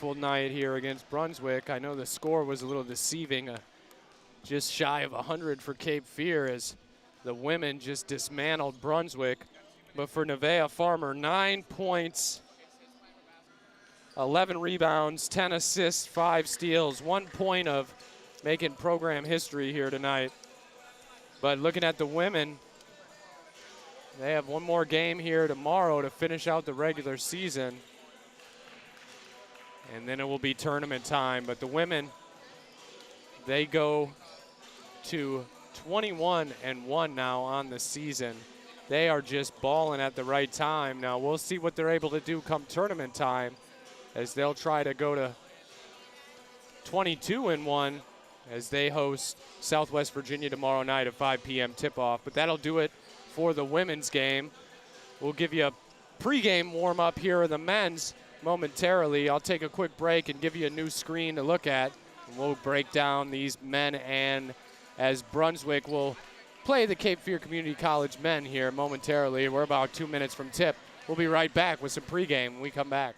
wonderful night here against Brunswick. I know the score was a little deceiving, just shy of 100 for Cape Fear as the women just dismantled Brunswick. But for Nevaeh Farmer, 9 points, 11 rebounds, 10 assists, 5 steals, 1 point of making program history here tonight. But looking at the women, they have one more game here tomorrow to finish out the regular season. And then it will be tournament time. But the women, they go to 21-1 now on the season. They are just balling at the right time. Now we'll see what they're able to do come tournament time, as they'll try to go to 22-1 as they host Southwest Virginia tomorrow night at 5 p.m. tip-off. But that'll do it for the women's game. We'll give you a pregame warm-up here of the men's momentarily. I'll take a quick break and give you a new screen to look at. And we'll break down these men, and as Brunswick will play the Cape Fear Community College men here momentarily. We're about 2 minutes from tip. We'll be right back with some pregame when we come back.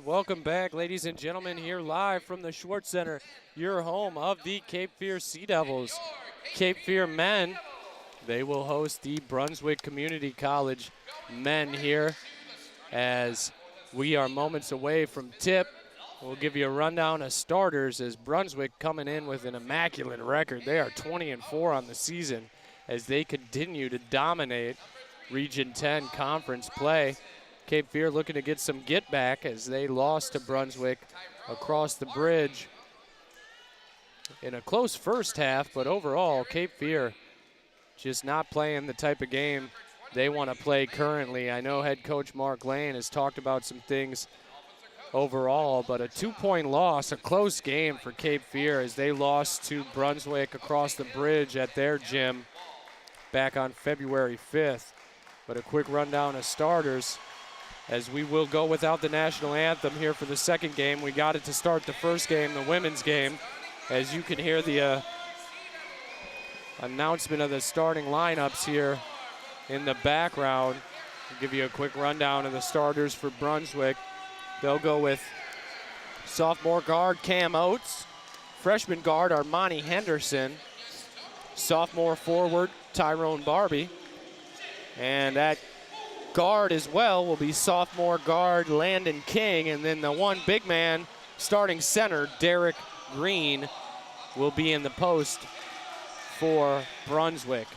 Welcome back, ladies and gentlemen, here live from the Schwartz Center, your home of the Cape Fear Sea Devils. Cape Fear men, they will host the Brunswick Community College men here as we are moments away from tip. We'll give you a rundown of starters as Brunswick coming in with an immaculate record. They are 20-4 on the season as they continue to dominate Region 10 conference play. Cape Fear looking to get some get back as they lost to Brunswick across the bridge in a close first half, but overall Cape Fear just not playing the type of game they want to play currently. I know head coach Mark Lane has talked about some things overall, but a 2-point loss, a close game for Cape Fear as they lost to Brunswick across the bridge at their gym back on February 5th. But a quick rundown of starters, as we will go without the national anthem here for the second game. We got it to start the first game, the women's game. As you can hear the announcement of the starting lineups here in the background. I'll give you a quick rundown of the starters for Brunswick. They'll go with sophomore guard Cam Oates, freshman guard Armani Henderson, sophomore forward Tyrone Barbie, and at guard as well will be sophomore guard Landon King, and then the one big man starting center Derek Green will be in the post for Brunswick.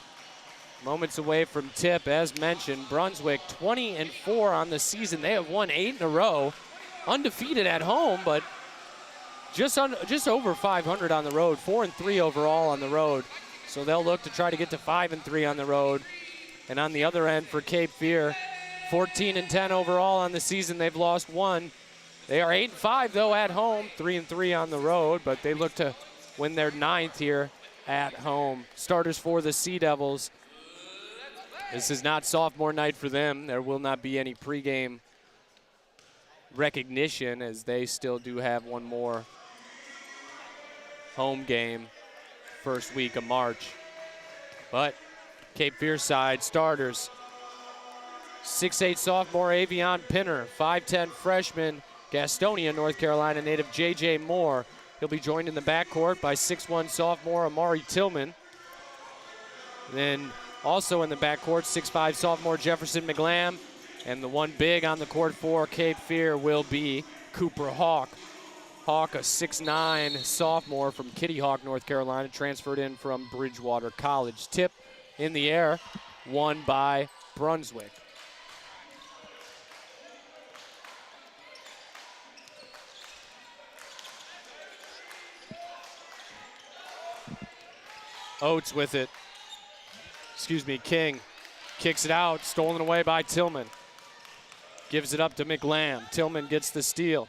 Moments away from tip, as mentioned, Brunswick 20-4 on the season. They have won 8 in a row, undefeated at home, but just over 500 on the road, 4-3 overall on the road. So they'll look to try to get to 5-3 on the road. And on the other end for Cape Fear, 14-10 overall on the season. They've lost 1. They are 8-5 though at home, 3-3 on the road, but they look to win their 9th here at home. Starters for the Sea Devils. This is not sophomore night for them. There will not be any pregame recognition as they still do have one more home game first week of March. But Cape Fear side starters. 6'8" sophomore Avion Pinner, 5'10" freshman Gastonia, North Carolina native J.J. Moore. He'll be joined in the backcourt by 6'1" sophomore Amari Tillman. Then also in the backcourt, 6'5" sophomore Jefferson McLam. And the one big on the court for Cape Fear will be Cooper Hawk. Hawk, a 6'9" sophomore from Kitty Hawk, North Carolina, transferred in from Bridgewater College. Tip in the air, won by Brunswick. Oates with it. King kicks it out, stolen away by Tillman. Gives it up to McLam. Tillman gets the steal.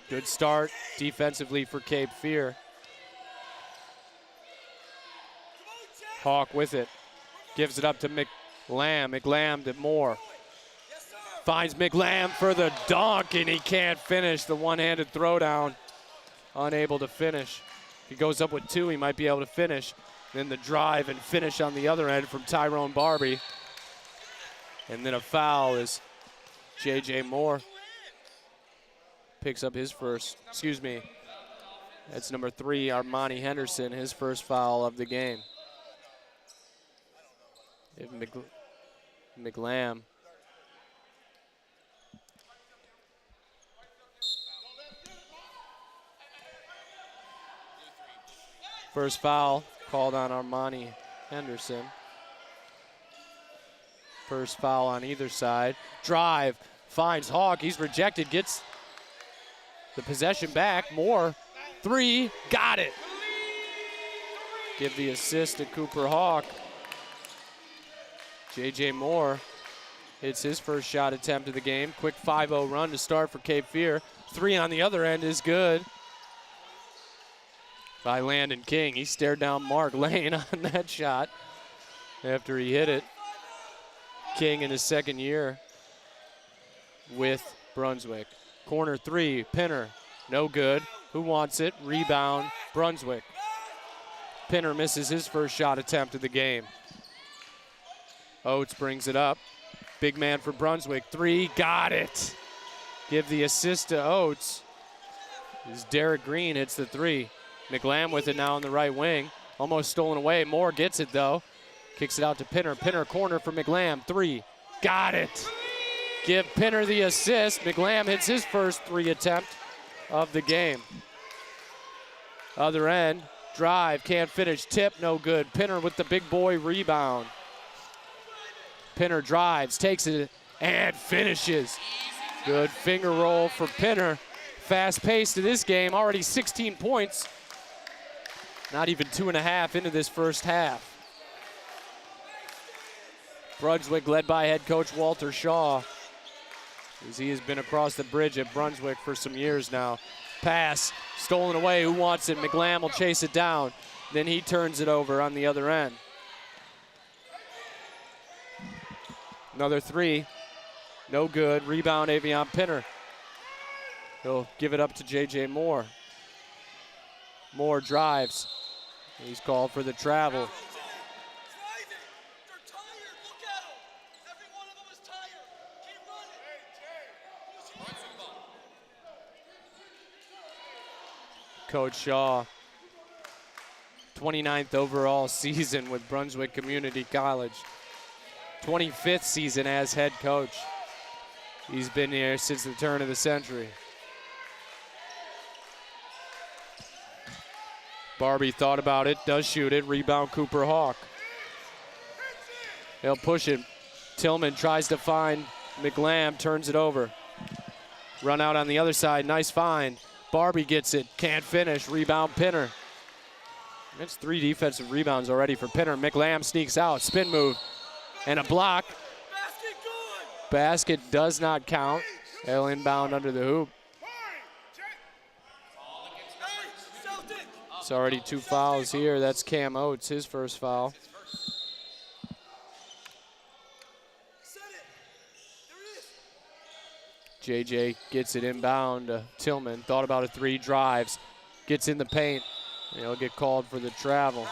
Good start defensively for Cape Fear. Hawk with it. Gives it up to McLam. McLam to Moore. Finds McLam for the dunk, and he can't finish. The one-handed throwdown. Unable to finish. If he goes up with two, he might be able to finish. Then the drive and finish on the other end from Tyrone Barbie. And then a foul is J.J. Moore. Picks up his first, that's number 3, Armani Henderson, his first foul of the game. If McLam. First foul called on Armani Henderson. First foul on either side. Drive, finds Hawk, he's rejected, gets the possession back. Moore, 3, got it. Give the assist to Cooper Hawk. J.J. Moore hits his first shot attempt of the game. Quick 5-0 run to start for Cape Fear. 3 on the other end is good by Landon King. He stared down Mark Lane on that shot after he hit it. King in his second year with Brunswick. Corner 3, Pinner, no good. Who wants it? Rebound, Brunswick. Pinner misses his first shot attempt of the game. Oates brings it up. Big man for Brunswick, 3, got it. Give the assist to Oates. As Derek Green hits the 3. McLam with it now on the right wing. Almost stolen away. Moore gets it though. Kicks it out to Pinner. Pinner corner for McLam, 3, got it. Give Pinner the assist. McLam hits his first 3 attempt of the game. Other end, drive, can't finish, tip, no good. Pinner with the big boy rebound. Pinner drives, takes it, and finishes. Good finger roll for Pinner. Fast pace to this game, already 16 points. Not even 2.5 into this first half. Brunswick led by head coach Walter Shaw, as he has been across the bridge at Brunswick for some years now. Pass, stolen away, who wants it? McLam will chase it down. Then he turns it over on the other end. Another 3, no good. Rebound, Avion Pinner. He'll give it up to J.J. Moore. Moore drives. He's called for the travel. Coach Shaw, 29th overall season with Brunswick Community College. 25th season as head coach. He's been here since the turn of the century. Barbie thought about it, does shoot it, rebound Cooper Hawk. He'll push it. Tillman tries to find McLam, turns it over. Run out on the other side, nice find. Barbie gets it, can't finish, rebound Pinner. That's 3 defensive rebounds already for Pinner. McLam sneaks out, spin move, and a block. Basket does not count. They'll inbound under the hoop. It's already 2 fouls here. That's Cam Oates, his first foul. JJ gets it inbound to Tillman. Thought about a 3, drives, gets in the paint. He'll get called for the travel.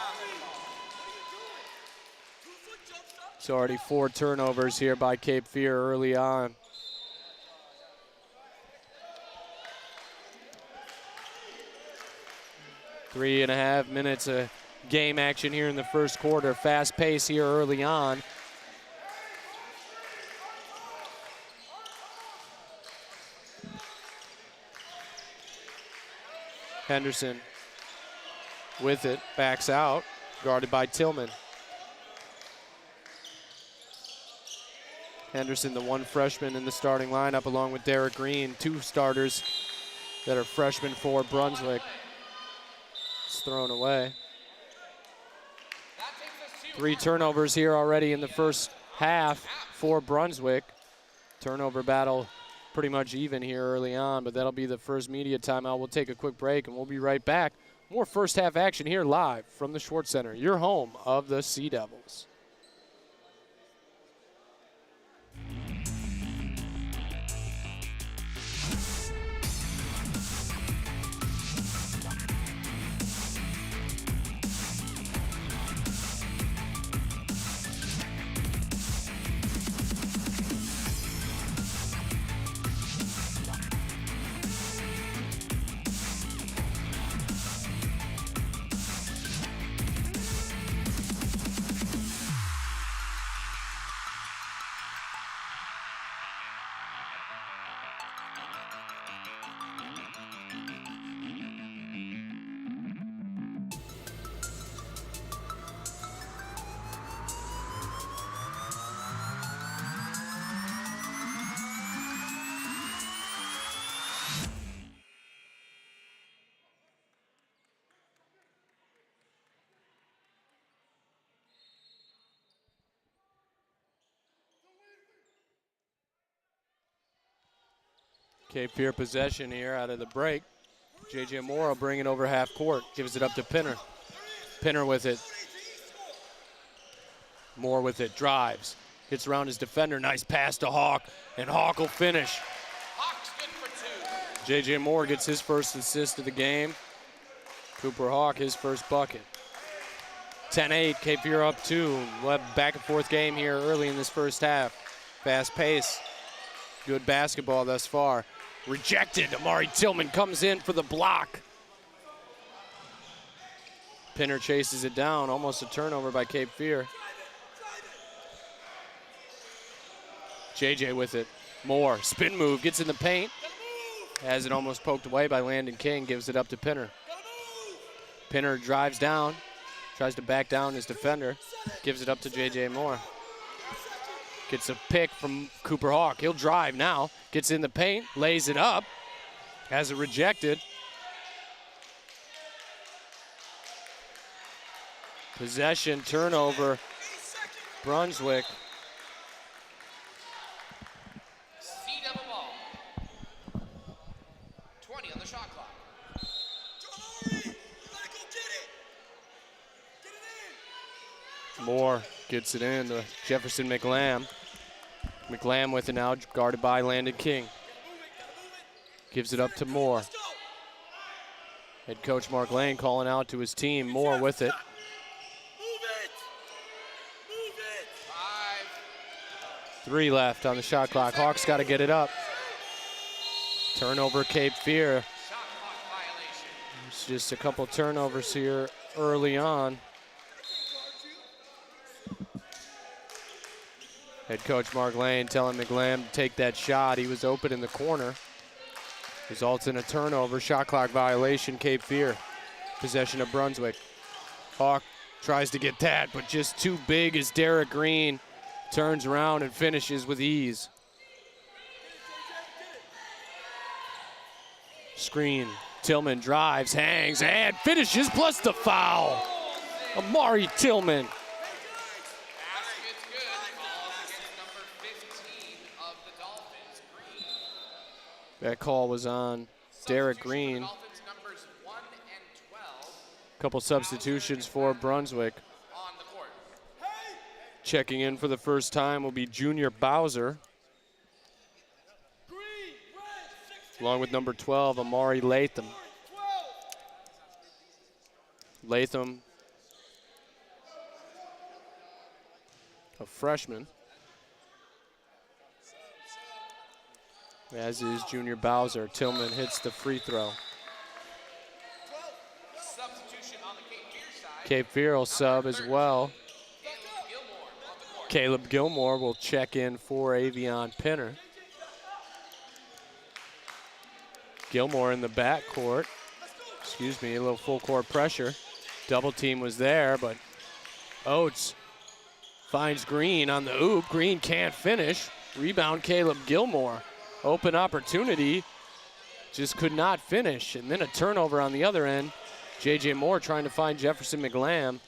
It's already 4 turnovers here by Cape Fear early on. Three and a half minutes of game action here in the first quarter. Fast pace here early on. Henderson with it, backs out, guarded by Tillman. Henderson, the one freshman in the starting lineup, along with Derek Green, 2 starters that are freshmen for Brunswick. It's thrown away. 3 turnovers here already in the first half for Brunswick. Turnover battle pretty much even here early on, but that'll be the first media timeout. We'll take a quick break, and we'll be right back. More first half action here live from the Schwartz Center, your home of the Sea Devils. Cape Fear possession here out of the break. J.J. Moore will bring it over half court. Gives it up to Pinner. Pinner with it. Moore with it. Drives. Gets around his defender. Nice pass to Hawk. And Hawk will finish. J.J. Moore gets his first assist of the game. Cooper Hawk his first bucket. 10-8. Cape Fear up 2. We'll have a back and forth game here early in this first half. Fast pace. Good basketball thus far. Rejected. Amari Tillman comes in for the block. Pinner chases it down. Almost a turnover by Cape Fear. JJ with it. Moore. Spin move. Gets in the paint. Has it almost poked away by Landon King. Gives it up to Pinner. Pinner drives down. Tries to back down his defender. Gives it up to JJ Moore. Gets a pick from Cooper Hawk. He'll drive now. Gets in the paint. Lays it up. Has it rejected. Possession, turnover. Brunswick. Sea Devil ball. 20 on the shot clock. Moore gets it in to Jefferson McLam. McLam with it now, guarded by Landon King. Gives it up to Moore. Head coach Mark Lane calling out to his team. Moore with it. 3 left on the shot clock. Hawks got to get it up. Turnover Cape Fear. It's just a couple turnovers here early on. Head coach Mark Lane telling McLam to take that shot. He was open in the corner. Results in a turnover. Shot clock violation, Cape Fear. Possession of Brunswick. Hawk tries to get that, but just too big as Derek Green turns around and finishes with ease. Screen. Tillman drives, hangs, and finishes, plus the foul. Amari Tillman. That call was on Derek Green. A couple substitutions for Brunswick. Checking in for the first time will be Junior Bowser. Along with number 12, Amari Latham. Latham a freshman. As is junior Bowser. Tillman hits the free throw. Substitution on the Cape Fear side. Cape Fear will sub as well. Caleb Gilmore will check in for Avion Pinner. Gilmore in the backcourt. Excuse me, a little full court pressure. Double team was there, but Oates finds Green on the oop. Green can't finish. Rebound Caleb Gilmore. Open opportunity, just could not finish. And then a turnover on the other end. J.J. Moore trying to find Jefferson McLam.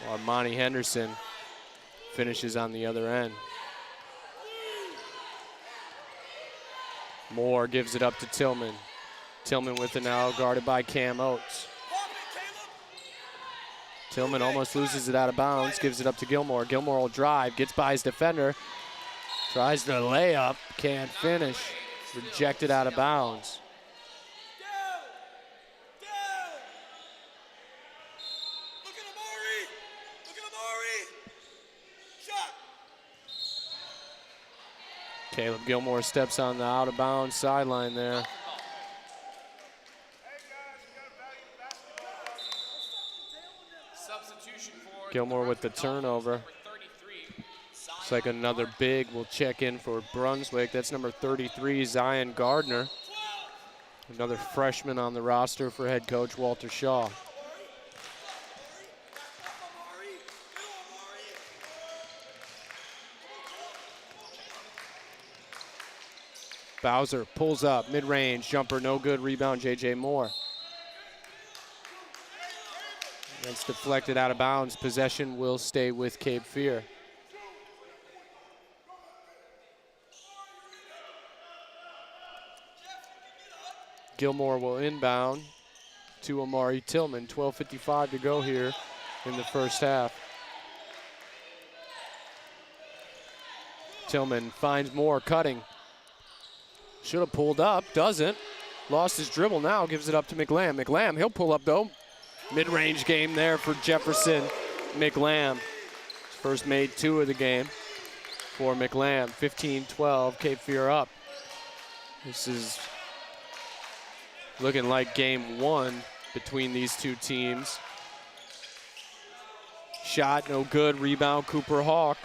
Armani Henderson finishes on the other end. Moore gives it up to Tillman. Tillman with it now, guarded by Cam Oates. Tillman almost loses it out of bounds, gives it up to Gilmore. Gilmore will drive, gets by his defender, tries the layup, can't finish. Rejected out of bounds. Caleb Gilmore steps on the out-of-bounds sideline there. Gilmore with the turnover. Looks like another big will check in for Brunswick. That's number 33, Zion Gardner. Another freshman on the roster for head coach Walter Shaw. Bowser pulls up, mid-range, jumper, no good, rebound J.J. Moore. That's deflected out of bounds. Possession will stay with Cape Fear. Gilmore will inbound to Amari Tillman. 12:55 to go here in the first half. Tillman finds Moore cutting. Should have pulled up, doesn't. Lost his dribble now, gives it up to McLam. McLam, he'll pull up though. Mid-range game there for Jefferson McLam. First made two of the game for McLam. 15-12, Cape Fear up. This is looking like game one between these two teams. Shot, no good, rebound Cooper Hawk.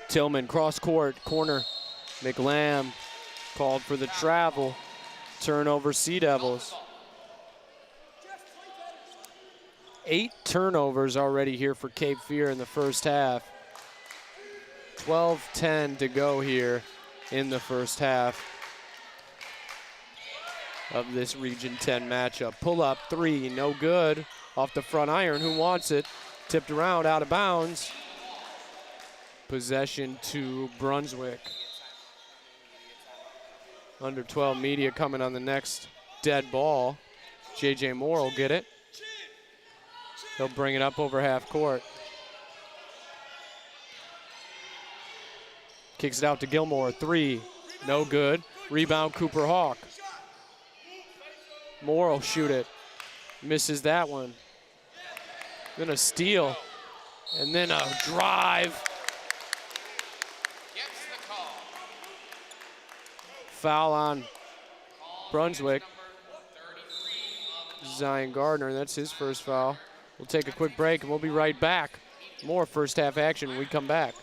Tillman cross court, corner. McLam called for the travel. Turnover Sea Devils. 8 turnovers already here for Cape Fear in the first half. 12:10 to go here in the first half of this Region 10 matchup. Pull up three, no good. Off the front iron, who wants it? Tipped around, out of bounds. Possession to Brunswick. Under 12 media coming on the next dead ball. J.J. Moore will get it. He'll bring it up over half court. Kicks it out to Gilmore, three, no good. Rebound Cooper Hawk. Moore will shoot it, misses that one. Then a steal, and then a drive. Foul on Brunswick. Zion Gardner, that's his first foul. We'll take a quick break and we'll be right back. More first half action when we come back.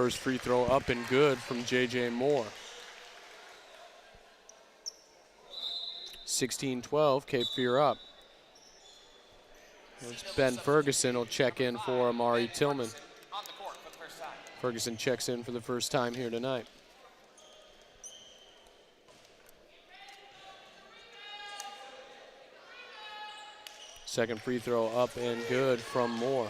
First free throw up and good from J.J. Moore. 16-12, Cape Fear up. Ben Ferguson will check in for Amari Tillman. Ferguson checks in for the first time here tonight. Second free throw up and good from Moore.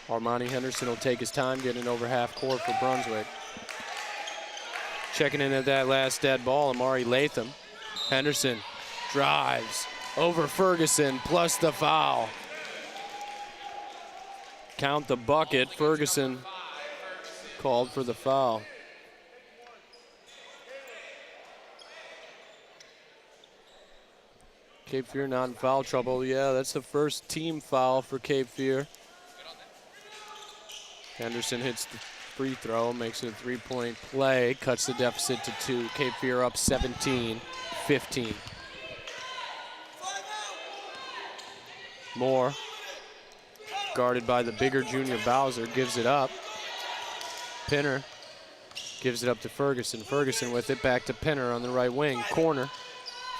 Armani Henderson will take his time getting over half court for Brunswick. Checking in at that last dead ball, Amari Latham. Henderson drives over Ferguson plus the foul. Count the bucket. Ferguson called for the foul. Cape Fear not in foul trouble. Yeah, that's the first team foul for Cape Fear. Henderson hits the free throw, makes it a three-point play, cuts the deficit to 2. Cape Fear up 17-15. Moore, guarded by the bigger junior Bowser, gives it up. Pinner gives it up to Ferguson. Ferguson with it, back to Pinner on the right wing. Corner,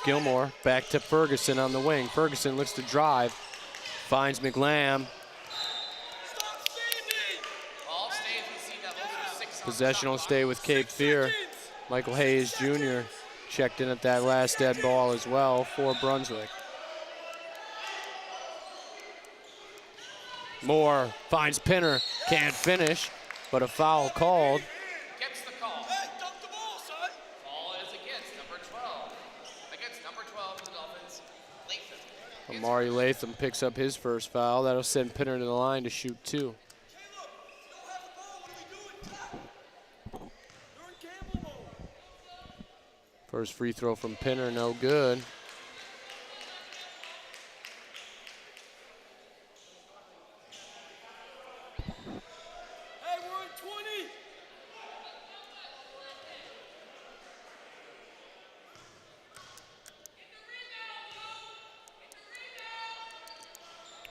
Gilmore back to Ferguson on the wing. Ferguson looks to drive, finds McLam. Possession will stay with Cape Fear. Michael Hayes Jr. checked in at that last dead ball as well for Brunswick. Moore finds Pinner, can't finish, but a foul called. Gets the call. Hey, dump the ball, son. Ball is against number 12. Against number 12 of the Dolphins, Latham. Amari Latham picks up his first foul. That'll send Pinner to the line to shoot 2. First free throw from Pinner, no good. Hey, we're at 20.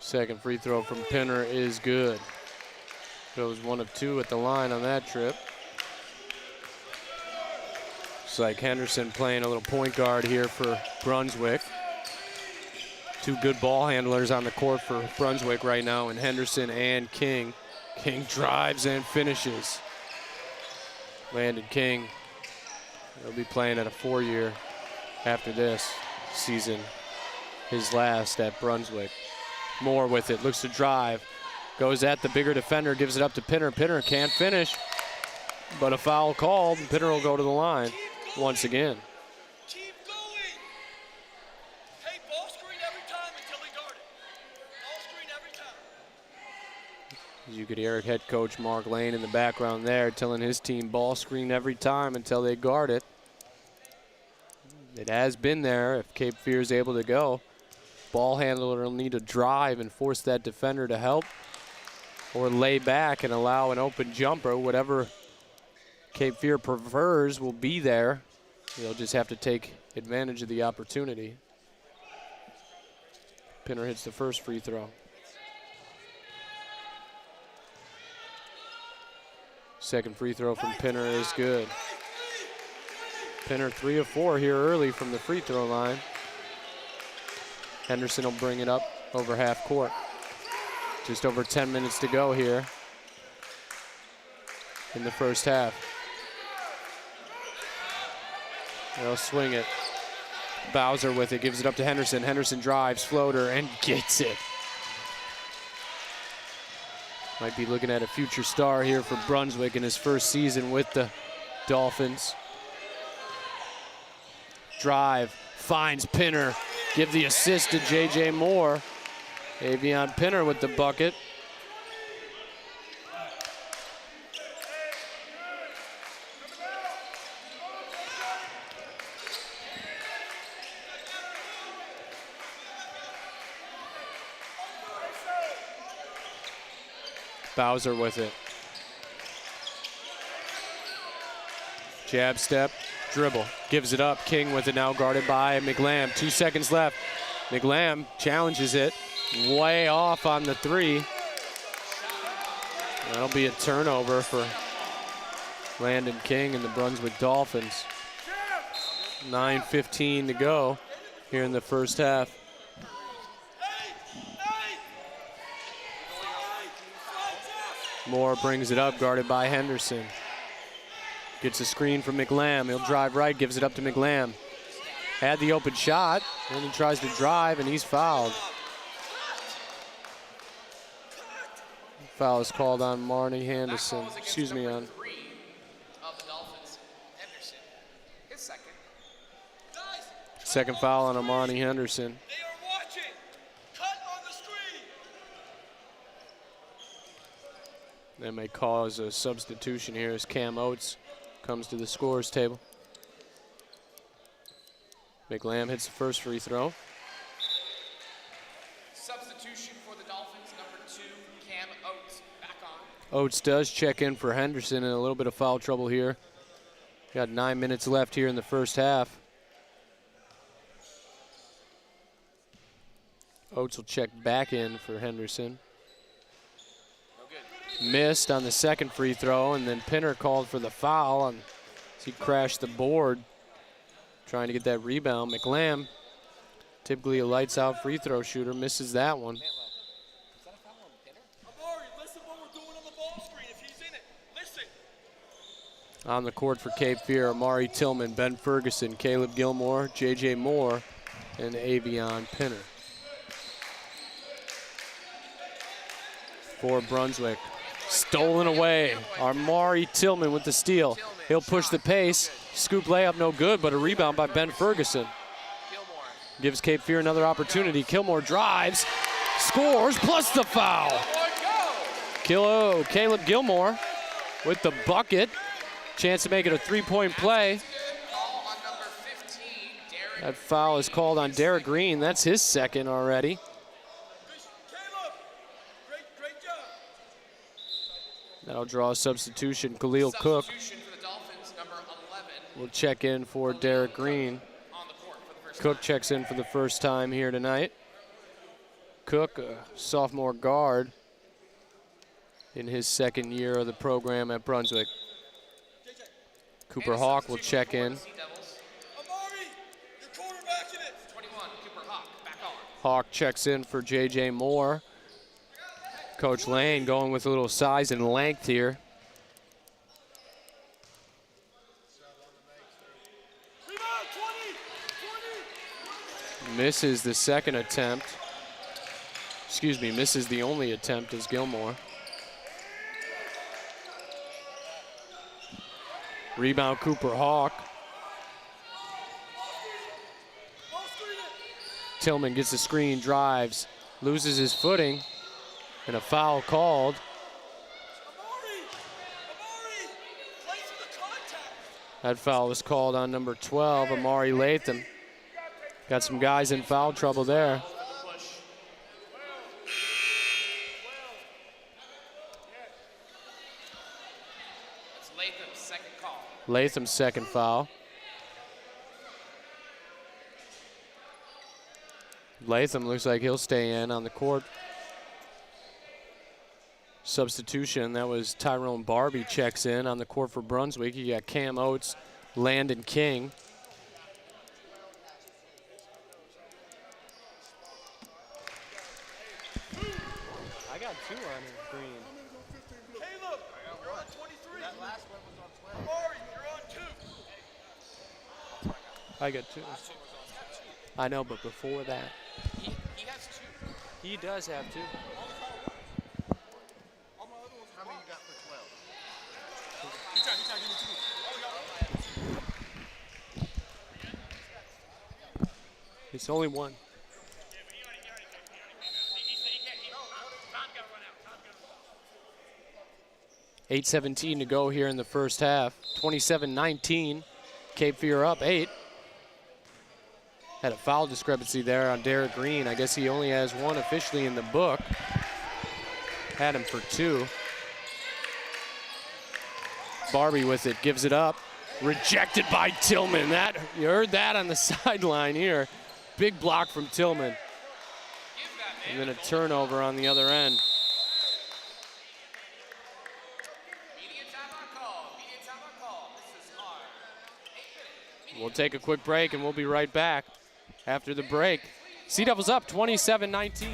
Second free throw from Pinner is good. Goes 1 of 2 at the line on that trip. Looks like Henderson playing a little point guard here for Brunswick. 2 good ball handlers on the court for Brunswick right now, and Henderson and King. King drives and finishes. Landon King, he'll be playing at a 4-year after this season, his last at Brunswick. Moore with it, looks to drive, goes at the bigger defender, gives it up to Pinner. Pinner can't finish, but a foul called, and Pinner will go to the line once again. Keep going. Hey, ball screen every time until we guard it. Ball screen every time. You could hear head coach Mark Lane in the background there telling his team ball screen every time until they guard it. It has been there if Cape Fear is able to go. Ball handler will need to drive and force that defender to help or lay back and allow an open jumper. Whatever Cape Fear prefers will be there. They'll just have to take advantage of the opportunity. Pinner hits the first free throw. Second free throw from Pinner is good. Pinner 3 of 4 here early from the free throw line. Henderson will bring it up over half court. Just over 10 minutes to go here in the first half. They'll swing it. Bowser with it, gives it up to Henderson. Henderson drives, floater, and gets it. Might be looking at a future star here for Brunswick in his first season with the Dolphins. Drive, finds Pinner. Give the assist to J.J. Moore. Avion Pinner with the bucket. Bowser with it. Jab step, dribble, gives it up. King with it now, guarded by McLam. 2 seconds left. McLam challenges it, way off on the three. That'll be a turnover for Landon King and the Brunswick Dolphins. 9:15 to go here in the first half. Moore brings it up, guarded by Henderson. Gets a screen from McLam. He'll drive right, gives it up to McLam. Had the open shot, and he tries to drive, and he's fouled. Foul is called on Marnie Henderson. Excuse me, on. Second foul on Marnie Henderson. They are watching. Cut on the screen. That may cause a substitution here as Cam Oates comes to the scorer's table. McLam hits the first free throw. Substitution for the Dolphins, number 2, Cam Oates, back on. Oates does check in for Henderson in a little bit of foul trouble here. Got 9 minutes left here in the first half. Oates will check back in for Henderson. No good. Missed on the second free throw, and then Pinner called for the foul as he crashed the board, trying to get that rebound. McLam, typically a lights-out free throw shooter, misses that one. Is that a foul on Pinner? Amari, listen what we're doing on the ball screen if he's in it. Listen. On the court for Cape Fear, Amari Tillman, Ben Ferguson, Caleb Gilmore, J.J. Moore, and Avion Pinner. For Brunswick. Stolen away. Amari Tillman with the steal. He'll push the pace. Scoop layup, no good, but a rebound by Ben Ferguson. Gives Cape Fear another opportunity. Gilmore drives, scores, plus the foul. Caleb Gilmore with the bucket. Chance to make it a three-point play. That foul is called on Derek Green. That's his second already. That'll draw a substitution. Khalil Cook will check in for Derek Green. Cook checks in for the first time here tonight. Cook, a sophomore guard in his second year of the program at Brunswick. Cooper Hawk will check in. Hawk checks in for J.J. Moore. Coach Lane going with a little size and length here. Misses the second attempt. Excuse me, misses the only attempt as Gilmore. Rebound Cooper Hawk. Tillman gets the screen, drives, loses his footing, and a foul called. That foul was called on number 12, Amari Latham. Got some guys in foul trouble there. That's Latham's second call. Latham's second foul. Latham looks like he'll stay in on the court. Substitution, that was Tyrone Barbie checks in on the court for Brunswick. You got Cam Oates, Landon King. I got 2 on green. Caleb, you're on 23. That last one was on 12. Amari, you're on 2. I got 2. I know, but before that. He has 2. He does have 2. How many you got for 12? It's only 1. 8:17 to go here in the first half. 27-19. Cape Fear up 8. Had a foul discrepancy there on Derek Green. I guess he only has 1 officially in the book. Had him for 2. Barbie with it, gives it up. Rejected by Tillman. You heard that on the sideline here. Big block from Tillman. And then a turnover on the other end. Media timeout call. Media timeout call. This is our 8-minute. We'll take a quick break and we'll be right back after the break. Sea Devils up 27-19.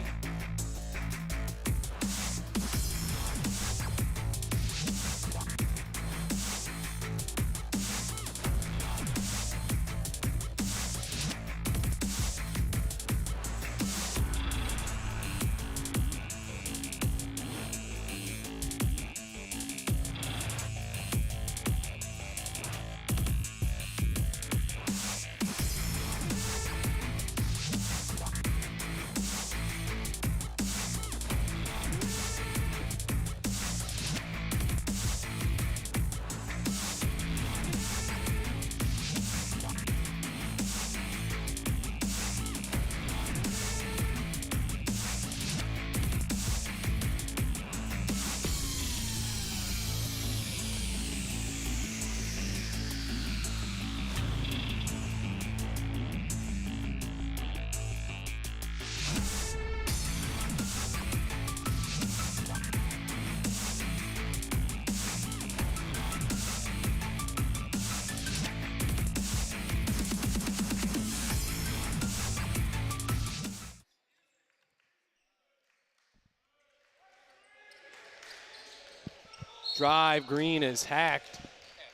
Drive, Green is hacked,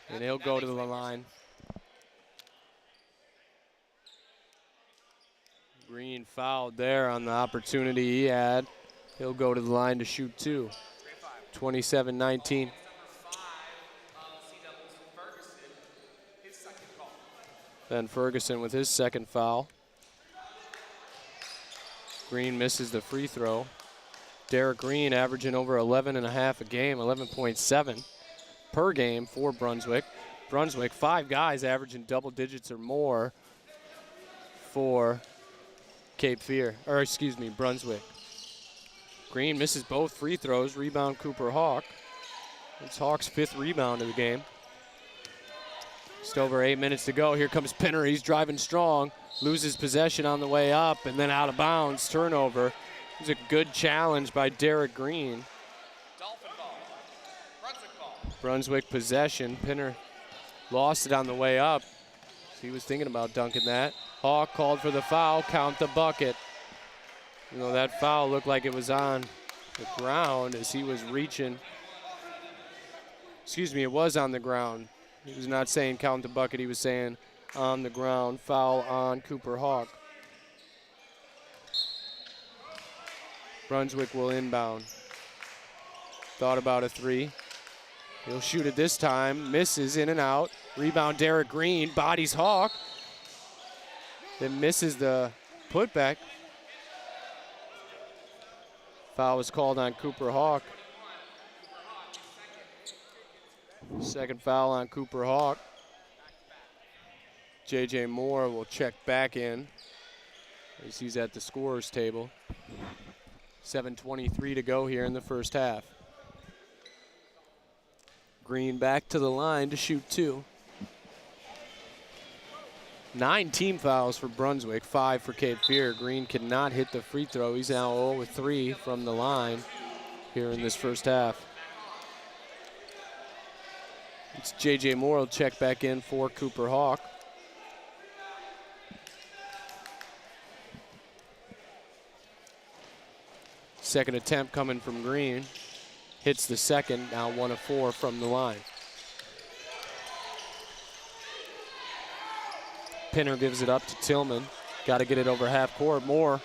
and he'll go to the line. Green fouled there on the opportunity he had. He'll go to the line to shoot two. 27-19. Ben Ferguson with his second foul. Green misses the free throw. Derek Green averaging over 11.5 a game, 11.7 per game for Brunswick. Brunswick, 5 guys averaging double digits or more for Brunswick. Green misses both free throws, rebound Cooper Hawk. It's Hawk's 5th rebound of the game. Just over 8 minutes to go. Here comes Pinner, he's driving strong, loses possession on the way up and then out of bounds, turnover. It was a good challenge by Derek Green. Dolphin ball. Brunswick ball. Brunswick possession. Pinner lost it on the way up. He was thinking about dunking that. Hawk called for the foul, count the bucket. You know, that foul looked like it was on the ground as he was reaching. Excuse me, it was on the ground. He was not saying count the bucket, he was saying on the ground. Foul on Cooper Hawk. Brunswick will inbound. Thought about a three. He'll shoot it this time. Misses, in and out. Rebound Derek Green. Bodies Hawk. Then misses the putback. Foul was called on Cooper Hawk. Second foul on Cooper Hawk. J.J. Moore will check back in as he's at the scorer's table. 7:23 to go here in the first half. Green back to the line to shoot two. 9 team fouls for Brunswick, 5 for Cape Fear. Green cannot hit the free throw. He's now 0-3 from the line here in this first half. It's J.J. Moore will check back in for Cooper Hawk. Second attempt coming from Green. Hits the second, now 1 of 4 from the line. Pinner gives it up to Tillman. Got to get it over half court. Moore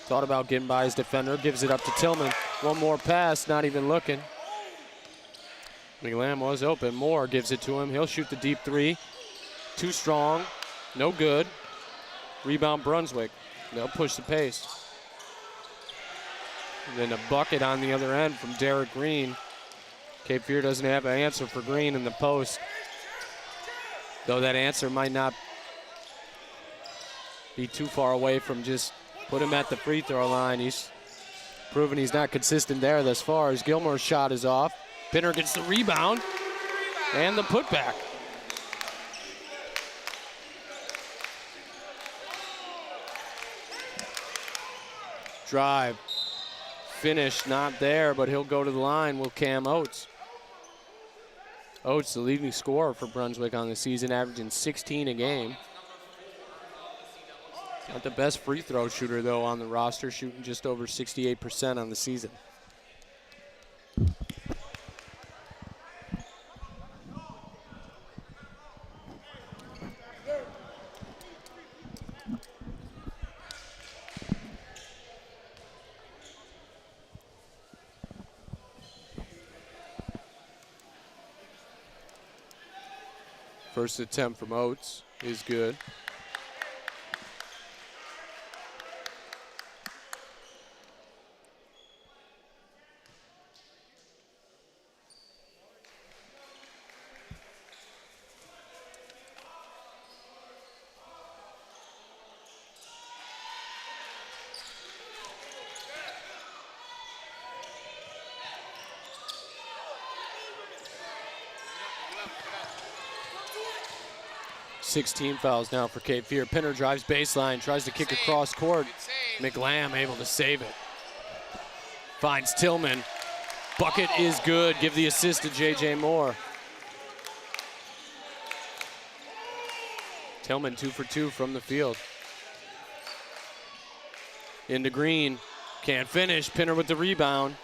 thought about getting by his defender, gives it up to Tillman. One more pass, not even looking. McLam was open. Moore gives it to him. He'll shoot the deep three. Too strong, no good. Rebound Brunswick. They'll push the pace. And then a bucket on the other end from Derek Green. Cape Fear doesn't have an answer for Green in the post. Though that answer might not be too far away from just put him at the free throw line. He's proven he's not consistent there thus far as Gilmore's shot is off. Pinner gets the rebound and the putback. drive. Finish not there, but he'll go to the line with Cam Oates. Oates, the leading scorer for Brunswick on the season, averaging 16 a game. Not the best free throw shooter, though, on the roster, shooting just over 68% on the season. First attempt from Oates is good. Sixteen fouls now for Cape Fear. Pinner drives baseline, tries to kick across court. McLam able to save it. Finds Tillman. Bucket is good. Give the assist to J.J. Moore. Tillman 2 for 2 from the field. Into Green. Can't finish. Pinner with the rebound.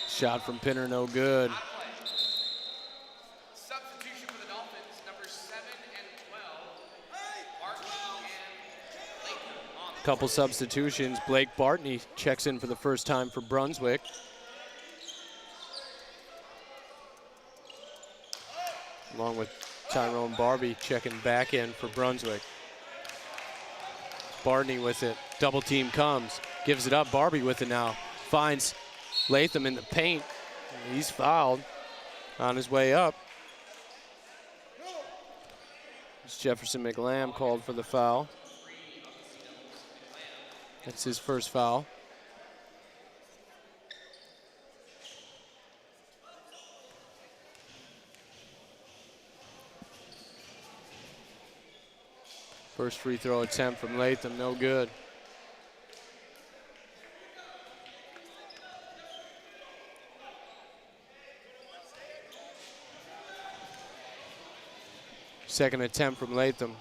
Shot from Pinner, no good. Substitution for the Dolphins, number 7 and 12. Barton and Latham. Couple substitutions. Blake Bartney checks in for the first time for Brunswick. Along with Tyrone Barbie checking back in for Brunswick. Bartney with it. Double team comes. Gives it up. Barbie with it now. Finds Latham in the paint. He's fouled on his way up. It's Jefferson McLam called for the foul. That's his first foul. First free throw attempt from Latham, no good. Second attempt from Latham,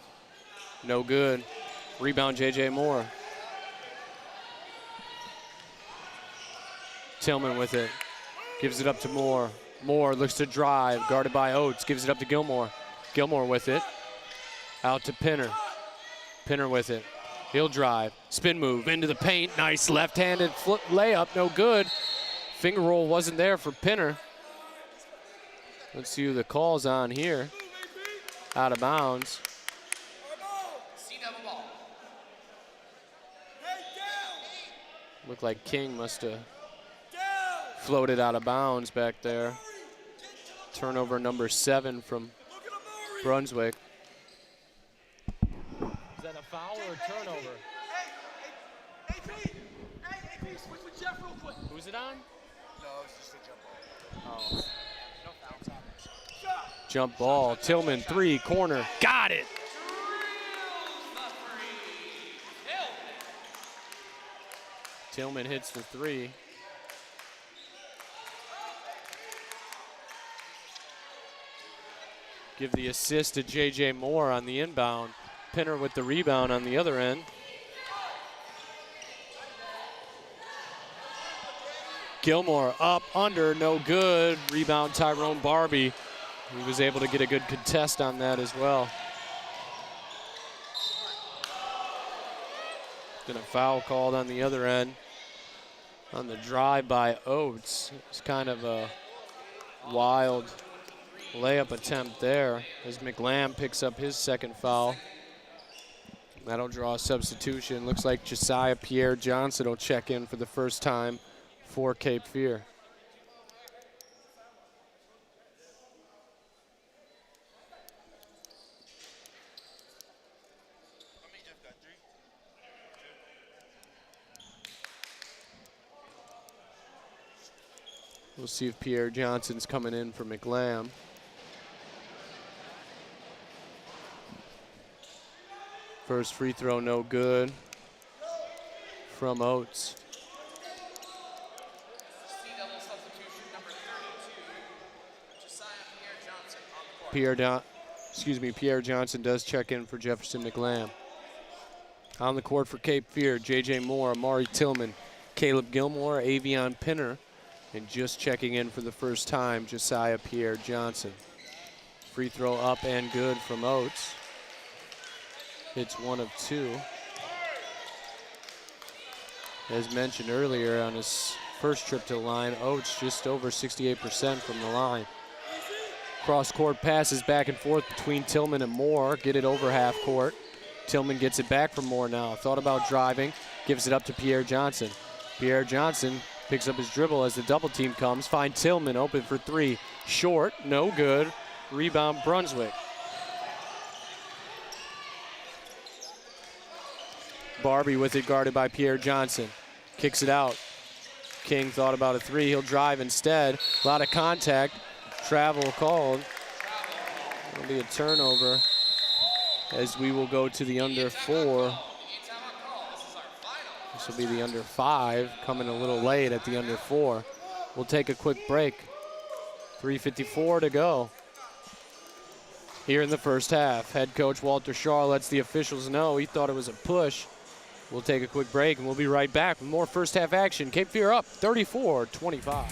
no good. Rebound J.J. Moore. Tillman with it, gives it up to Moore. Moore looks to drive, guarded by Oates, gives it up to Gilmore. Gilmore with it, out to Pinner. Pinner with it, he'll drive, spin move into the paint, nice left-handed layup, no good. Finger roll wasn't there for Pinner. Let's see who the call's on here. Out of bounds. Looked like King must have floated out of bounds back there. Turnover number 7 from Brunswick. Is that a foul or a turnover? Hey, AP, switch with Jeff real quick. Who's it on? No, it's just a jump ball. Oh. No fouls on there. Jump ball, Tillman, 3, corner, got it. Tillman hits the 3. Give the assist to J.J. Moore on the inbound. Pinner with the rebound on the other end. Gilmore up, under, no good. Rebound Tyrone Barbie. He was able to get a good contest on that as well. Then a foul called on the other end. On the drive by Oates. It's kind of a wild layup attempt there as McLam picks up his second foul. That'll draw a substitution. Looks like Josiah Pierre Johnson will check in for the first time for Cape Fear. We'll see if Pierre Johnson's coming in for McLam. First free throw, no good from Oates. C-double substitution, number 32, Josiah Pierre-Johnson on the court. Pierre Johnson does check in for Jefferson McLam. On the court for Cape Fear, J.J. Moore, Amari Tillman, Caleb Gilmore, Avion Pinner, and just checking in for the first time, Josiah Pierre Johnson. Free throw up and good from Oates. It's 1 of 2. As mentioned earlier, on his first trip to the line, Oates just over 68% from the line. Cross-court passes back and forth between Tillman and Moore. Get it over half court. Tillman gets it back from Moore now. Thought about driving, gives it up to Pierre Johnson. Pierre Johnson picks up his dribble as the double team comes. Find Tillman open for 3. Short, no good. Rebound Brunswick. Barbie with it, guarded by Pierre Johnson. Kicks it out. King thought about a 3. He'll drive instead. A lot of contact. Travel called. It'll be a turnover as we will go to the under 4. This will be the under 5, coming a little late at the under 4. We'll take a quick break. 3:54 to go here in the first half. Head coach Walter Shaw lets the officials know he thought it was a push. We'll take a quick break and we'll be right back with more first half action. Cape Fear up 34-25.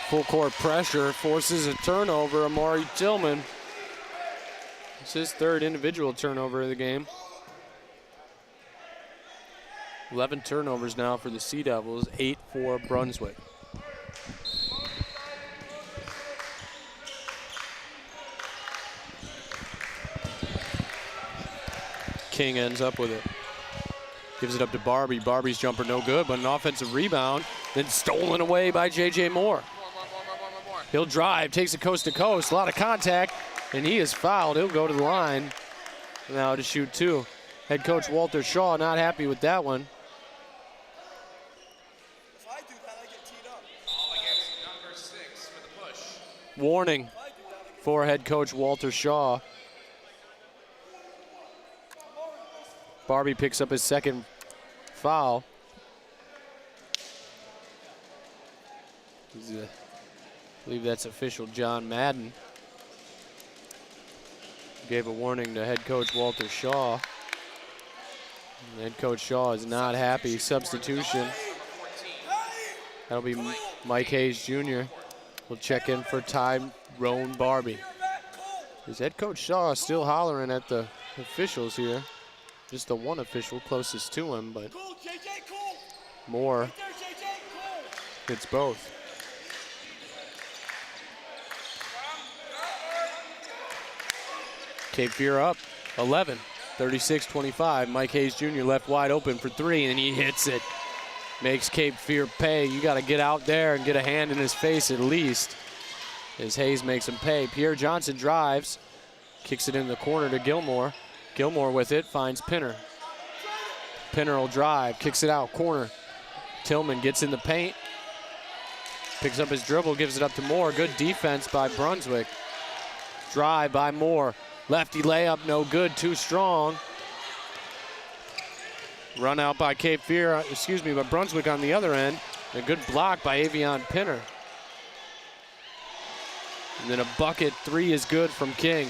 Full court pressure forces a turnover. Amari Tillman. It's his 3rd individual turnover of the game. 11 turnovers now for the Sea Devils, 8 for Brunswick. King ends up with it. Gives it up to Barbie. Barbie's jumper no good, but an offensive rebound, then stolen away by J.J. Moore. He'll drive, takes it coast to coast, a lot of contact, and he is fouled. He'll go to the line now to shoot 2. Head coach Walter Shaw not happy with that one. If I do that, I get teed up. All against number 6 for the push. Warning for head coach Walter Shaw. Barbie picks up his 2nd foul. I believe that's official John Madden. Gave a warning to head coach Walter Shaw. And head coach Shaw is not happy. Substitution. That'll be Mike Hayes Jr. will check in for Tyrone Barbie. Is head coach Shaw still hollering at the officials here? Just the one official closest to him, but Moore hits both. Cape Fear up 11, 36-25. Mike Hayes Jr. left wide open for 3, and he hits it. Makes Cape Fear pay. You got to get out there and get a hand in his face at least, as Hayes makes him pay. Pierre Johnson drives, kicks it in the corner to Gilmore. Gilmore with it, finds Pinner. Pinner will drive, kicks it out, corner. Tillman gets in the paint, picks up his dribble, gives it up to Moore. Good defense by Brunswick. Drive by Moore. Lefty layup, no good, too strong. Run out by Cape Fear, but Brunswick on the other end. A good block by Avion Pinner. And then a bucket three is good from King.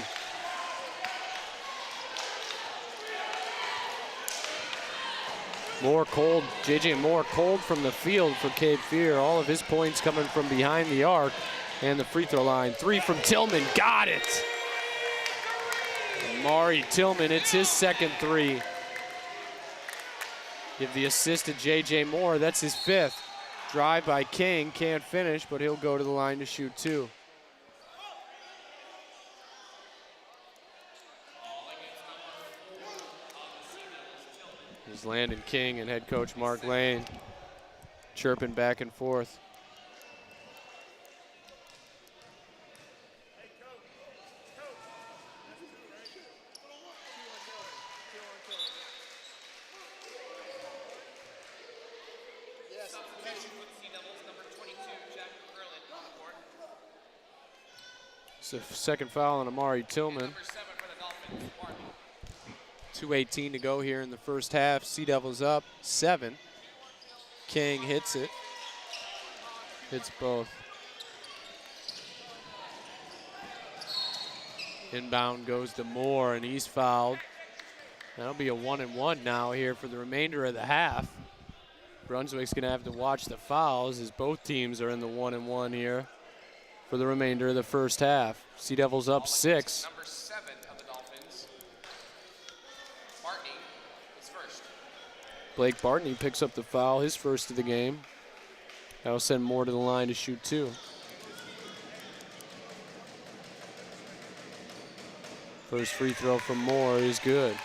Moore cold, JJ Moore cold from the field for Cape Fear. All of his points coming from behind the arc and the free throw line. Three from Tillman, got it. Amari Tillman, it's his second three. Give the assist to JJ Moore, that's his fifth. Drive by King, can't finish, but he'll go to the line to shoot two. Here's Landon King and head coach Mark Lane chirping back and forth. It's the second foul on Amari Tillman. 2:18 to go here in the first half. Sea Devils up 7. King hits it. Hits both. Inbound goes to Moore, and he's fouled. That'll be a 1-and-1 now here for the remainder of the half. Brunswick's going to have to watch the fouls as both teams are in the 1-and-1 here for the remainder of the first half. Sea Devils up 6. Number 7 of the Dolphins, Bartney, is first. Blake Bartney picks up the foul, his first of the game. That'll send Moore to the line to shoot two. First free throw from Moore is good.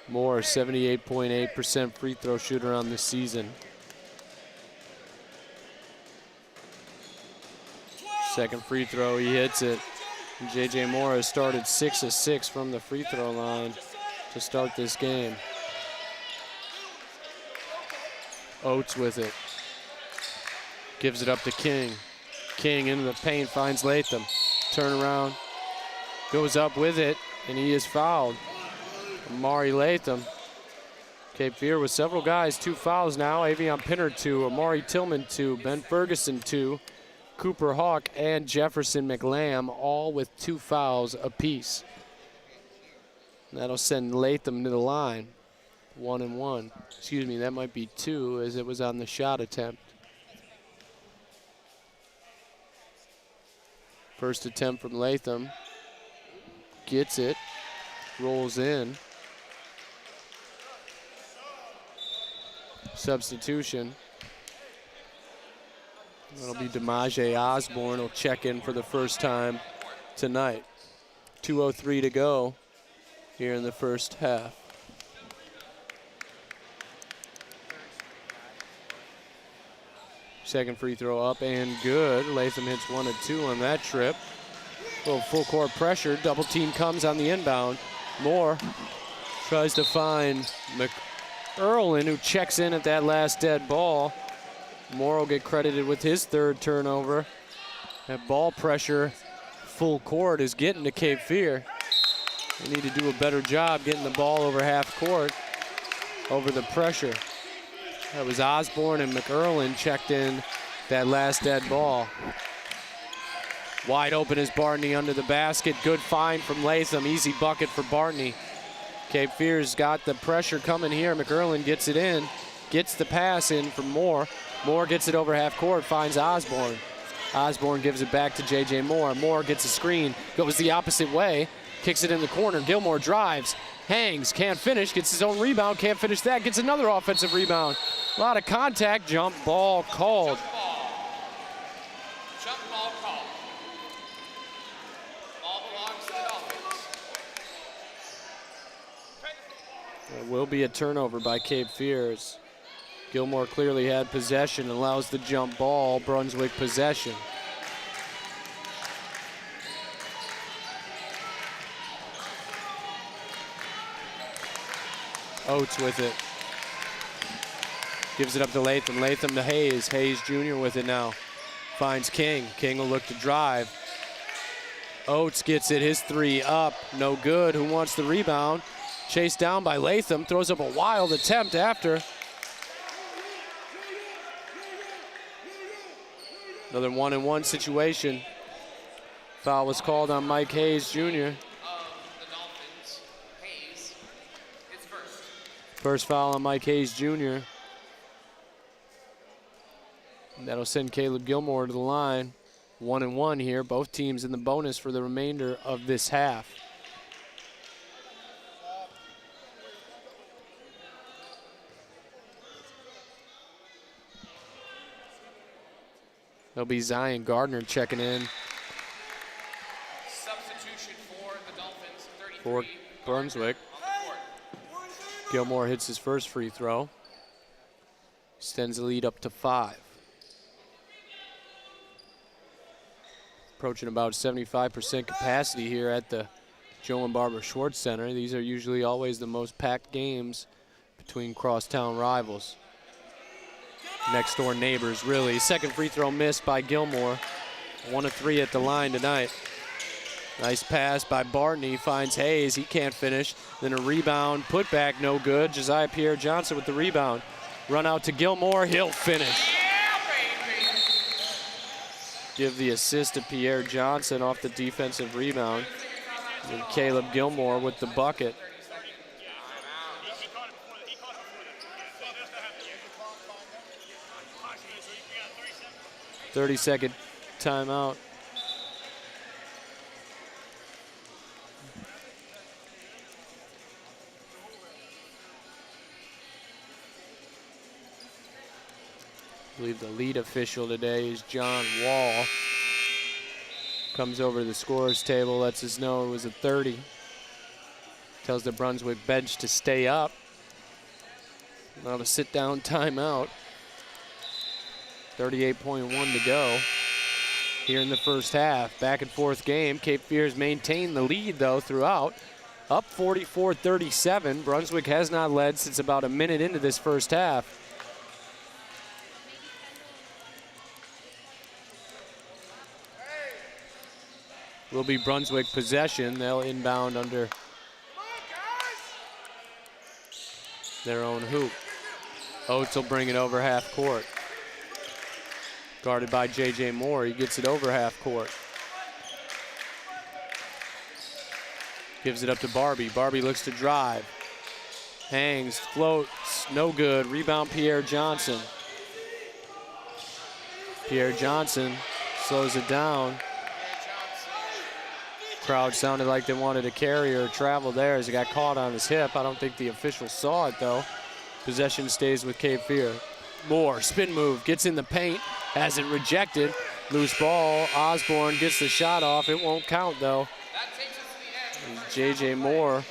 Moore, 78.8% free throw shooter on the season. Second free throw, he hits it. And JJ Moore has started 6 of 6 from the free throw line to start this game. Oates with it. Gives it up to King. King into the paint, finds Latham. Turnaround, goes up with it, and he is fouled. Amari Latham. Cape Fear with several guys, 2 fouls now. Avion Pinner 2, Amari Tillman 2, Ben Ferguson 2, Cooper Hawk and Jefferson McLam all with 2 fouls apiece. That'll send Latham to the line. 1-and-1. Excuse me, that might be 2 as it was on the shot attempt. First attempt from Latham. Gets it. Rolls in. Substitution. That'll be DeMaje Osborne. Will check in for the first time tonight. 2:03 to go here in the first half. Second free throw up and good. Latham hits 1 of 2 on that trip. Little full court pressure. Double team comes on the inbound. Moore tries to find McErlin, who checks in at that last dead ball. Moore will get credited with his 3rd turnover. That ball pressure full court is getting to Cape Fear. They need to do a better job getting the ball over half court over the pressure. That was Osborne and McErlin checked in that last dead ball. Wide open is Bartney under the basket. Good find from Latham. Easy bucket for Bartney. Cape Fear's got the pressure coming here. McErlin gets it in. Gets the pass in from Moore. Moore gets it over half court. Finds Osborne. Osborne gives it back to JJ Moore. Moore gets a screen. Goes the opposite way. Kicks it in the corner. Gilmore drives. Hangs. Can't finish. Gets his own rebound. Can't finish that. Gets another offensive rebound. A lot of contact. Jump ball called. There will be a turnover by Cape Fear. Gilmore clearly had possession, allows the jump ball, Brunswick possession. Oates with it. Gives it up to Latham. Latham to Hayes. Hayes Jr. with it now. Finds King. King will look to drive. Oates gets it. His three up. No good. Who wants the rebound? Chased down by Latham. Throws up a wild attempt after. Another 1-and-1 situation. Foul was called on Mike Hayes Jr. Of the Dolphins, Hayes is first. First foul on Mike Hayes Jr. And that'll send Caleb Gilmore to the line. 1-and-1 here. Both teams in the bonus for the remainder of this half. There'll be Zion Gardner checking in Substitution for the Dolphins, 33. for Brunswick. On the court. Gilmore hits his first free throw. Extends the lead up to 5. Approaching about 75% capacity here at the Joe and Barbara Schwartz Center. These are usually always the most packed games between crosstown rivals. Next door neighbors, really. Second free throw missed by Gilmore. 1 of 3 at the line tonight. Nice pass by Bartney, finds Hayes, he can't finish. Then a rebound, put back, no good. Josiah Pierre-Johnson with the rebound. Run out to Gilmore, he'll finish. Give the assist to Pierre-Johnson off the defensive rebound. And Caleb Gilmore with the bucket. 30-second timeout. I believe the lead official today is John Wall. Comes over to the scorer's table, lets us know it was a 30. Tells the Brunswick bench to stay up. Now a sit-down timeout. 38.1 to go here in the first half. Back and forth game. Cape Fear's maintained the lead, though, throughout. Up 44-37. Brunswick has not led since about a minute into this first half. Will be Brunswick possession. They'll inbound under their own hoop. Oates will bring it over half court. Guarded by J.J. Moore. He gets it over half court. Gives it up to Barbie. Barbie looks to drive. Hangs, floats, no good. Rebound Pierre-Johnson. Pierre-Johnson slows it down. Crowd sounded like they wanted to carry or travel there as he got caught on his hip. I don't think the official saw it, though. Possession stays with Cape Fear. Moore, spin move, gets in the paint, has it rejected. Loose ball, Osborne gets the shot off. It won't count, though. J.J. Moore,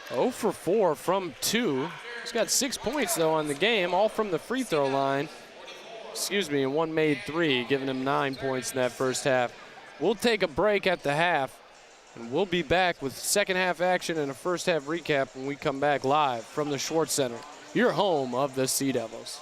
0 for 4 from 2. He's got 6 points, though, on the game, all from the free throw line. Excuse me, and one made 3, giving him 9 points in that first half. We'll take a break at the half, and we'll be back with second half action and a first half recap when we come back live from the Schwartz Center, your home of the Sea Devils.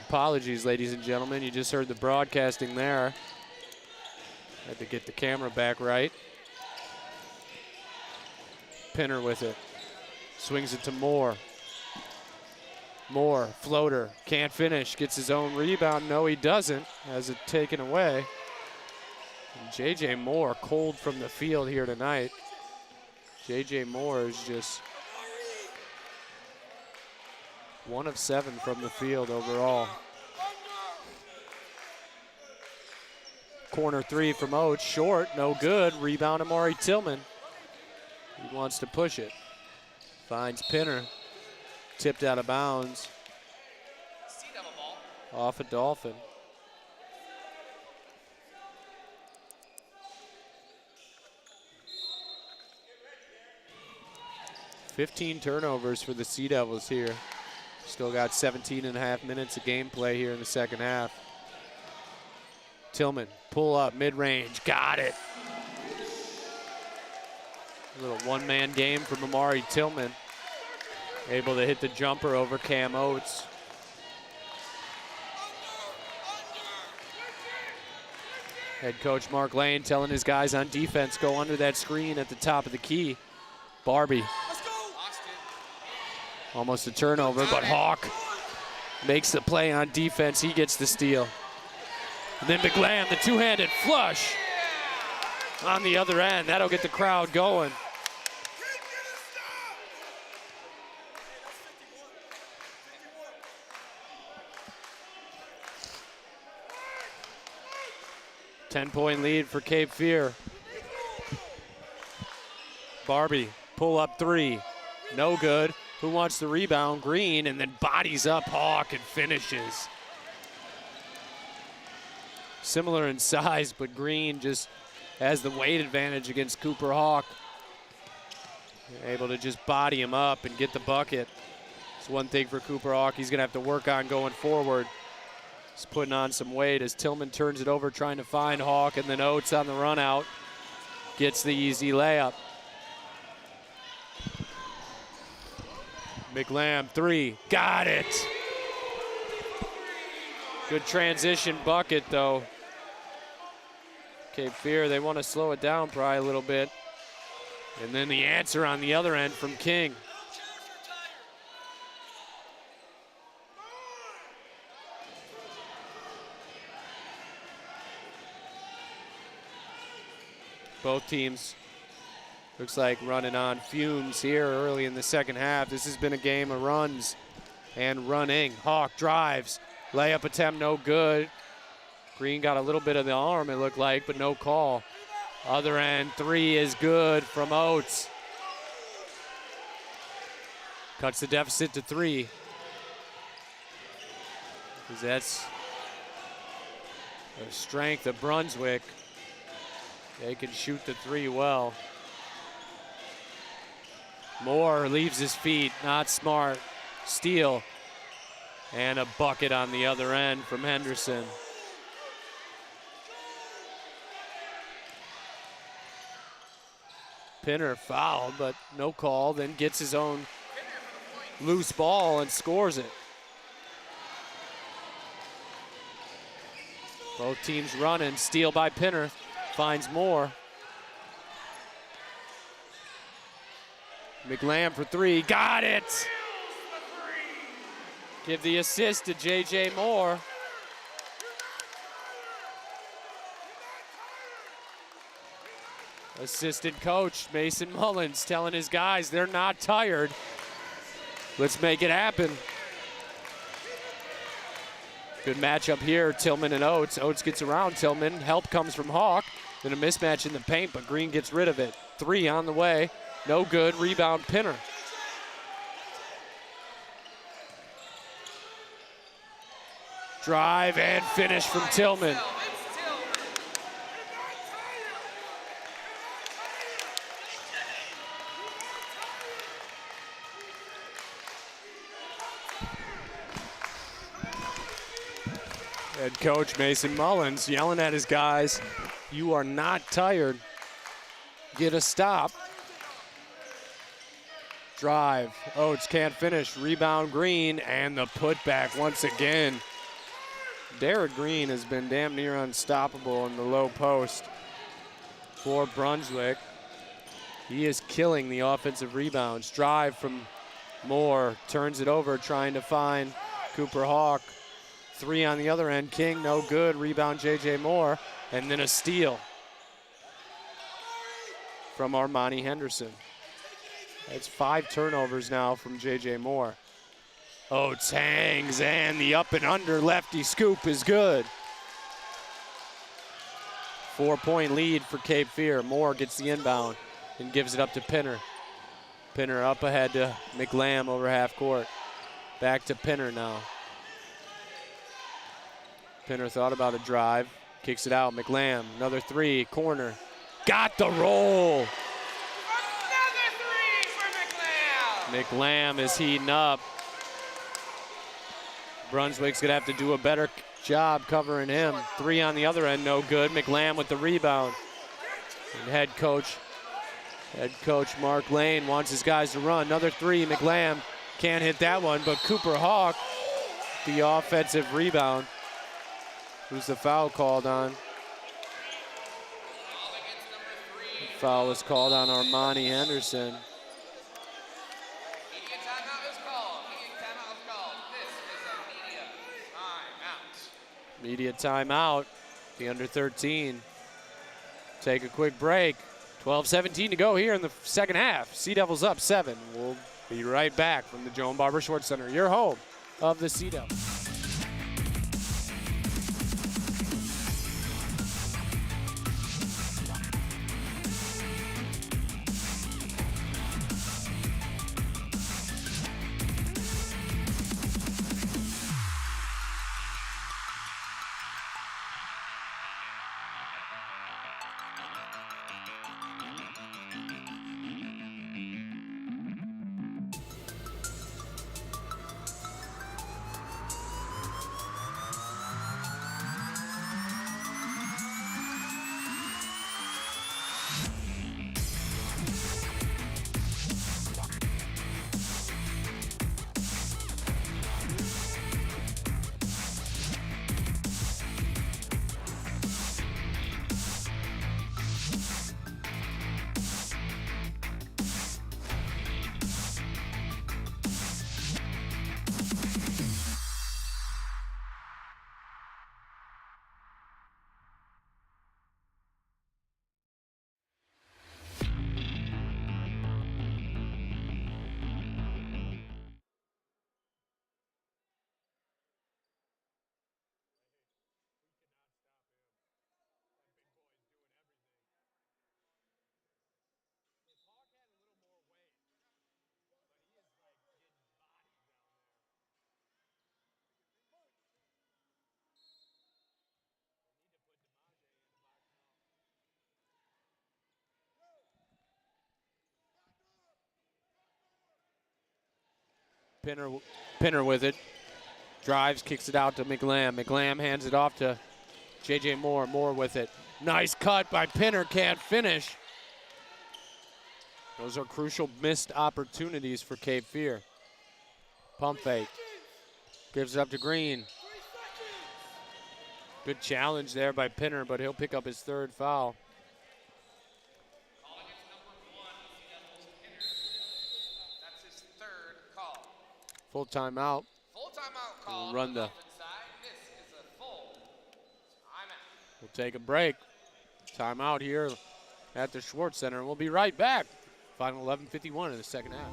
Apologies, ladies and gentlemen. You just heard the broadcasting there. Had to get the camera back right. Pinner with it. Swings it to Moore. Moore, floater, can't finish. Gets his own rebound. No, he doesn't. Has it taken away. And J.J. Moore cold from the field here tonight. J.J. Moore is just 1 of 7 from the field overall. Corner 3 from Oates, short, no good. Rebound Amari Tillman. He wants to push it. Finds Pinner. Tipped out of bounds. Sea Devil ball. Off a Dolphin. $15 turnovers for the Sea Devils here. Still got 17.5 minutes of gameplay here in the second half. Tillman, pull up, mid-range, got it. A little one-man game from Amari Tillman. Able to hit the jumper over Cam Oates. Head coach Mark Lane telling his guys on defense, go under that screen at the top of the key. Barbie. Almost a turnover, but Hawk makes the play on defense. He gets the steal. And then McLam, the two-handed flush on the other end. That'll get the crowd going. Ten-point lead for Cape Fear. Barbie, pull up 3. No good. Who wants the rebound? Green, and then bodies up Hawk and finishes. Similar in size, but Green just has the weight advantage against Cooper Hawk. Able to just body him up and get the bucket. It's one thing for Cooper Hawk he's gonna have to work on going forward. He's putting on some weight as Tillman turns it over trying to find Hawk, and then Oates on the run out gets the easy layup. McLam, 3, got it. Good transition bucket though. Cape Fear, they want to slow it down probably a little bit. And then the answer on the other end from King. Both teams looks like running on fumes here early in the second half. This has been a game of runs and running. Hawk drives, layup attempt no good. Green got a little bit of the arm it looked like, but no call. Other end, 3 is good from Oates. Cuts the deficit to 3. 'Cause that's the strength of Brunswick. They can shoot the 3 well. Moore leaves his feet, not smart. Steal. And a bucket on the other end from Henderson. Pinner fouled, but no call, then gets his own loose ball and scores it. Both teams running, steal by Pinner, finds Moore. McLam for 3, got it! Give the assist to J.J. Moore. Assistant coach Mason Mullins telling his guys they're not tired. Let's make it happen. Good matchup here, Tillman and Oates. Oates gets around Tillman. Help comes from Hawk. Then a mismatch in the paint, but Green gets rid of it. 3 on the way. No good. Rebound Pinner. Drive and finish from Tillman. Head coach Mason Mullins yelling at his guys, you are not tired. Get a stop. Drive. Oates can't finish. Rebound Green, and the putback once again Derek Green has been damn near unstoppable in the low post for Brunswick. He is killing the offensive rebounds. Drive from Moore, turns it over, trying to find Cooper Hawk. 3 on the other end. King, no good. Rebound, J.J. Moore. And then a steal from Armani Henderson. It's 5 turnovers now from J.J. Moore. Oates hangs, and the up and under lefty scoop is good. 4-point lead for Cape Fear. Moore gets the inbound and gives it up to Pinner. Pinner up ahead to McLam over half court. Back to Pinner now. Pinner thought about a drive, kicks it out. McLam, another 3, corner. Got the roll. Another 3 for McLam. McLam is heating up. Brunswick's gonna have to do a better job covering him. 3 on the other end, no good. McLam with the rebound. And head coach Mark Lane wants his guys to run. Another 3, McLam can't hit that one, but Cooper Hawk, the offensive rebound. Who's the foul called on? The foul was called on Armani Henderson. Media timeout is called. Media timeout is called. This is a media timeout. Media timeout. The under 13 take a quick break. 12-17 to go here in the second half. Sea Devils up 7. We'll be right back from the Joan Barber Sports Center, your home of the Sea Devils. Pinner with it. Drives, kicks it out to McLam. McLam hands it off to J.J. Moore. Moore with it. Nice cut by Pinner, can't finish. Those are crucial missed opportunities for Cape Fear. Pump fake. Gives it up to Green. Good challenge there by Pinner, but he'll pick up his 3rd foul. Calling it number 1, Sea Devils Pinner. That's his 3rd call. Full timeout. Full timeout call. We'll run on the. offense side. This is a full timeout. We'll take a break. Timeout here at the Schwartz Center, and we'll be right back. Final 11:51 in the second half.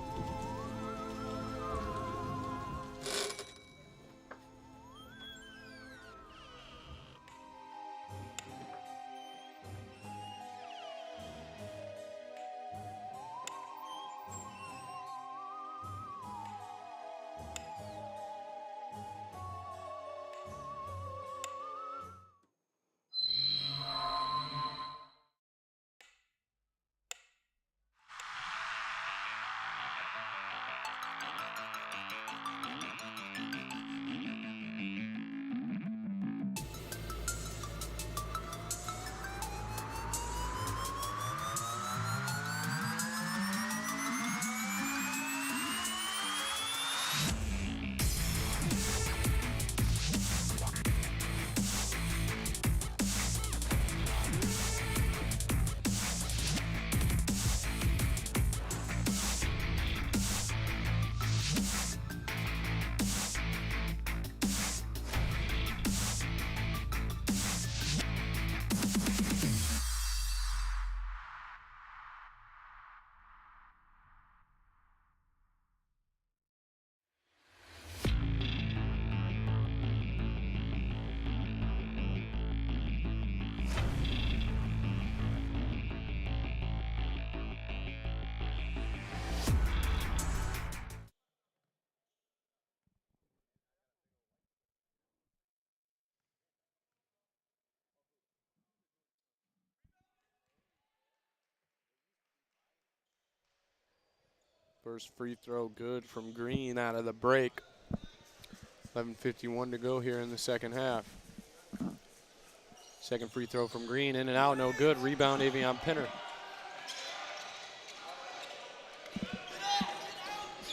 First free throw good from Green out of the break. 11:51 to go here in the second half. Second free throw from Green, in and out, no good. Rebound, Avion Pinner.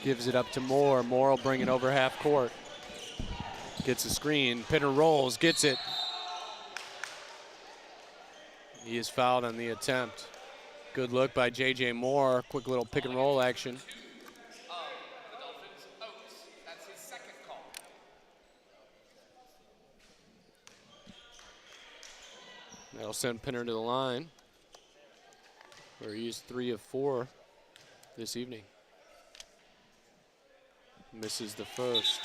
Gives it up to Moore. Moore will bring it over half court. Gets a screen. Pinner rolls, gets it. He is fouled on the attempt. Good look by J.J. Moore. Quick little pick and roll action. The Dolphins, Oates. That's his second call. That'll send Pinner to the line, where he is 3 of 4 this evening. Misses the first.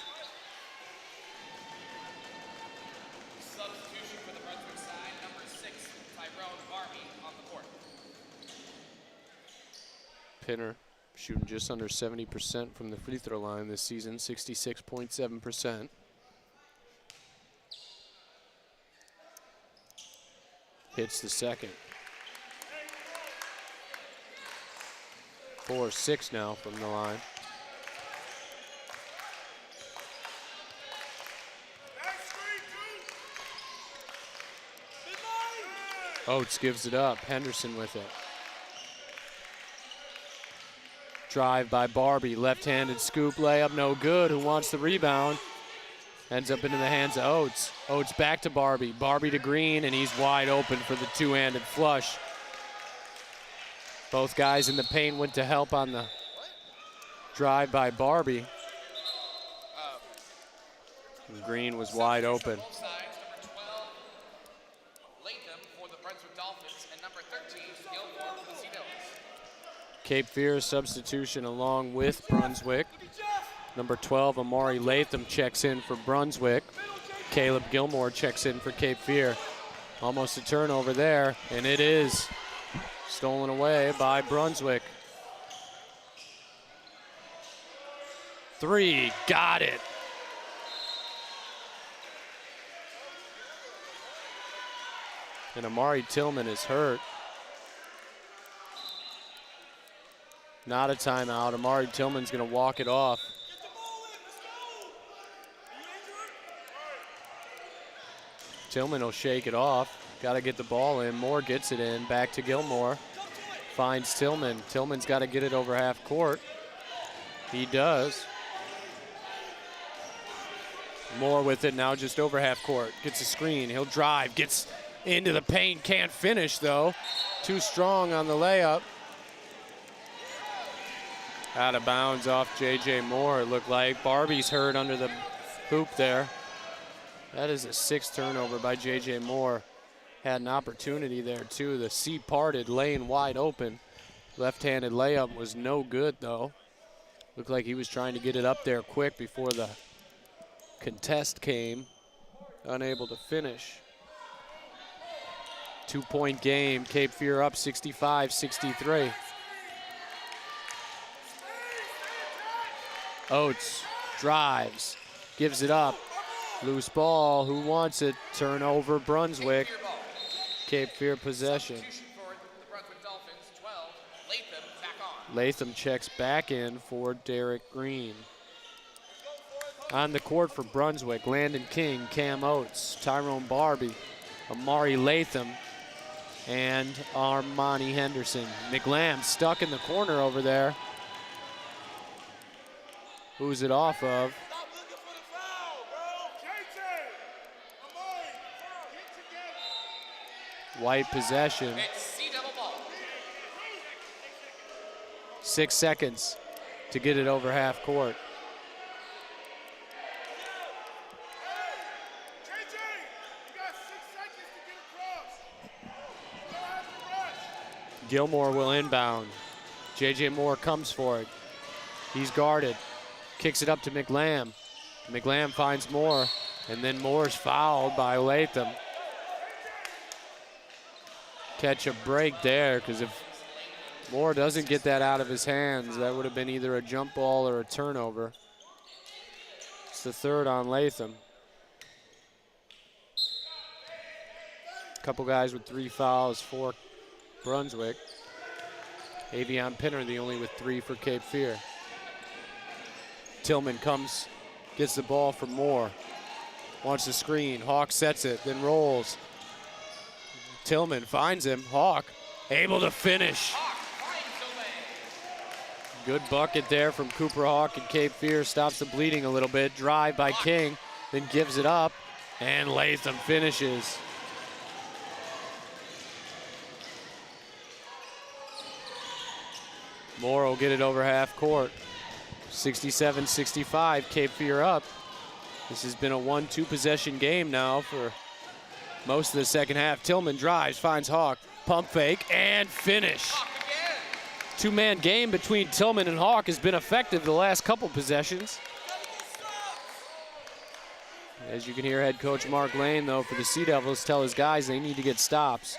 Substitution for the Brunswick side, number 6, Tyrone Barbie on the court. Pinner shooting just under 70% from the free throw line this season, 66.7%. Hits the second. 4-6 now from the line. Oates gives it up. Henderson with it. Drive by Barbie. Left-handed scoop layup, no good. Who wants the rebound? Ends up into the hands of Oates. Oates back to Barbie. Barbie to Green, and he's wide open for the two-handed flush. Both guys in the paint went to help on the drive by Barbie. And Green was wide open. Both sides, number 12, Latham for the Brunswick Dolphins, and number 13, Gilmore for the Sea Devils. Cape Fear substitution along with Brunswick. Number 12, Amari Latham checks in for Brunswick. Caleb Gilmore checks in for Cape Fear. Almost a turnover there, and it is stolen away by Brunswick. 3, got it. And Amari Tillman is hurt. Not a timeout. Amari Tillman's going to walk it off. Tillman will shake it off. Got to get the ball in. Moore gets it in. Back to Gilmore. Finds Tillman. Tillman's got to get it over half court. He does. Moore with it now just over half court. Gets a screen. He'll drive. Gets into the paint. Can't finish, though. Too strong on the layup. Out of bounds off J.J. Moore, it looked like. Barbie's hurt under the hoop there. That is a 6th turnover by J.J. Moore. Had an opportunity there, too. The sea parted, lane wide open. Left-handed layup was no good, though. Looked like he was trying to get it up there quick before the contest came. Unable to finish. 2-point game. Cape Fear up 65-63. Oates drives, gives it up. Loose ball, who wants it? Turnover, Brunswick. Cape Fear possession. Substitution for the Brunswick Dolphins, 12, Latham back on. Latham checks back in for Derek Green. On the court for Brunswick, Landon King, Cam Oates, Tyrone Barbie, Amari Latham, and Armani Henderson. McLam stuck in the corner over there. Who's it off of? Stop looking for the foul, bro. JJ, Amari, get together. White possession. It's Sea Devil ball. 6 seconds to get it over half court. JJ, you got 6 seconds to get across. You don't have to rush. Gilmore will inbound. J.J. Moore comes for it. He's guarded. Kicks it up to McLam. McLam finds Moore, and then Moore's fouled by Latham. Catch a break there, because if Moore doesn't get that out of his hands, that would have been either a jump ball or a turnover. It's the 3rd on Latham. Couple guys with 3 fouls for Brunswick. Avion Pinner the only with 3 for Cape Fear. Tillman comes, gets the ball for Moore. Wants the screen. Hawk sets it, then rolls. Tillman finds him. Hawk able to finish. Good bucket there from Cooper Hawk, and Cape Fear stops the bleeding a little bit. Drive by King, then gives it up, and Latham finishes. Moore will get it over half court. 67-65, Cape Fear up. This has been a 1-2 possession game now for most of the second half. Tillman drives, finds Hawk, pump fake, and finish. Two-man game between Tillman and Hawk has been effective the last couple possessions. As you can hear head coach Mark Lane, though, for the Sea Devils, tell his guys they need to get stops.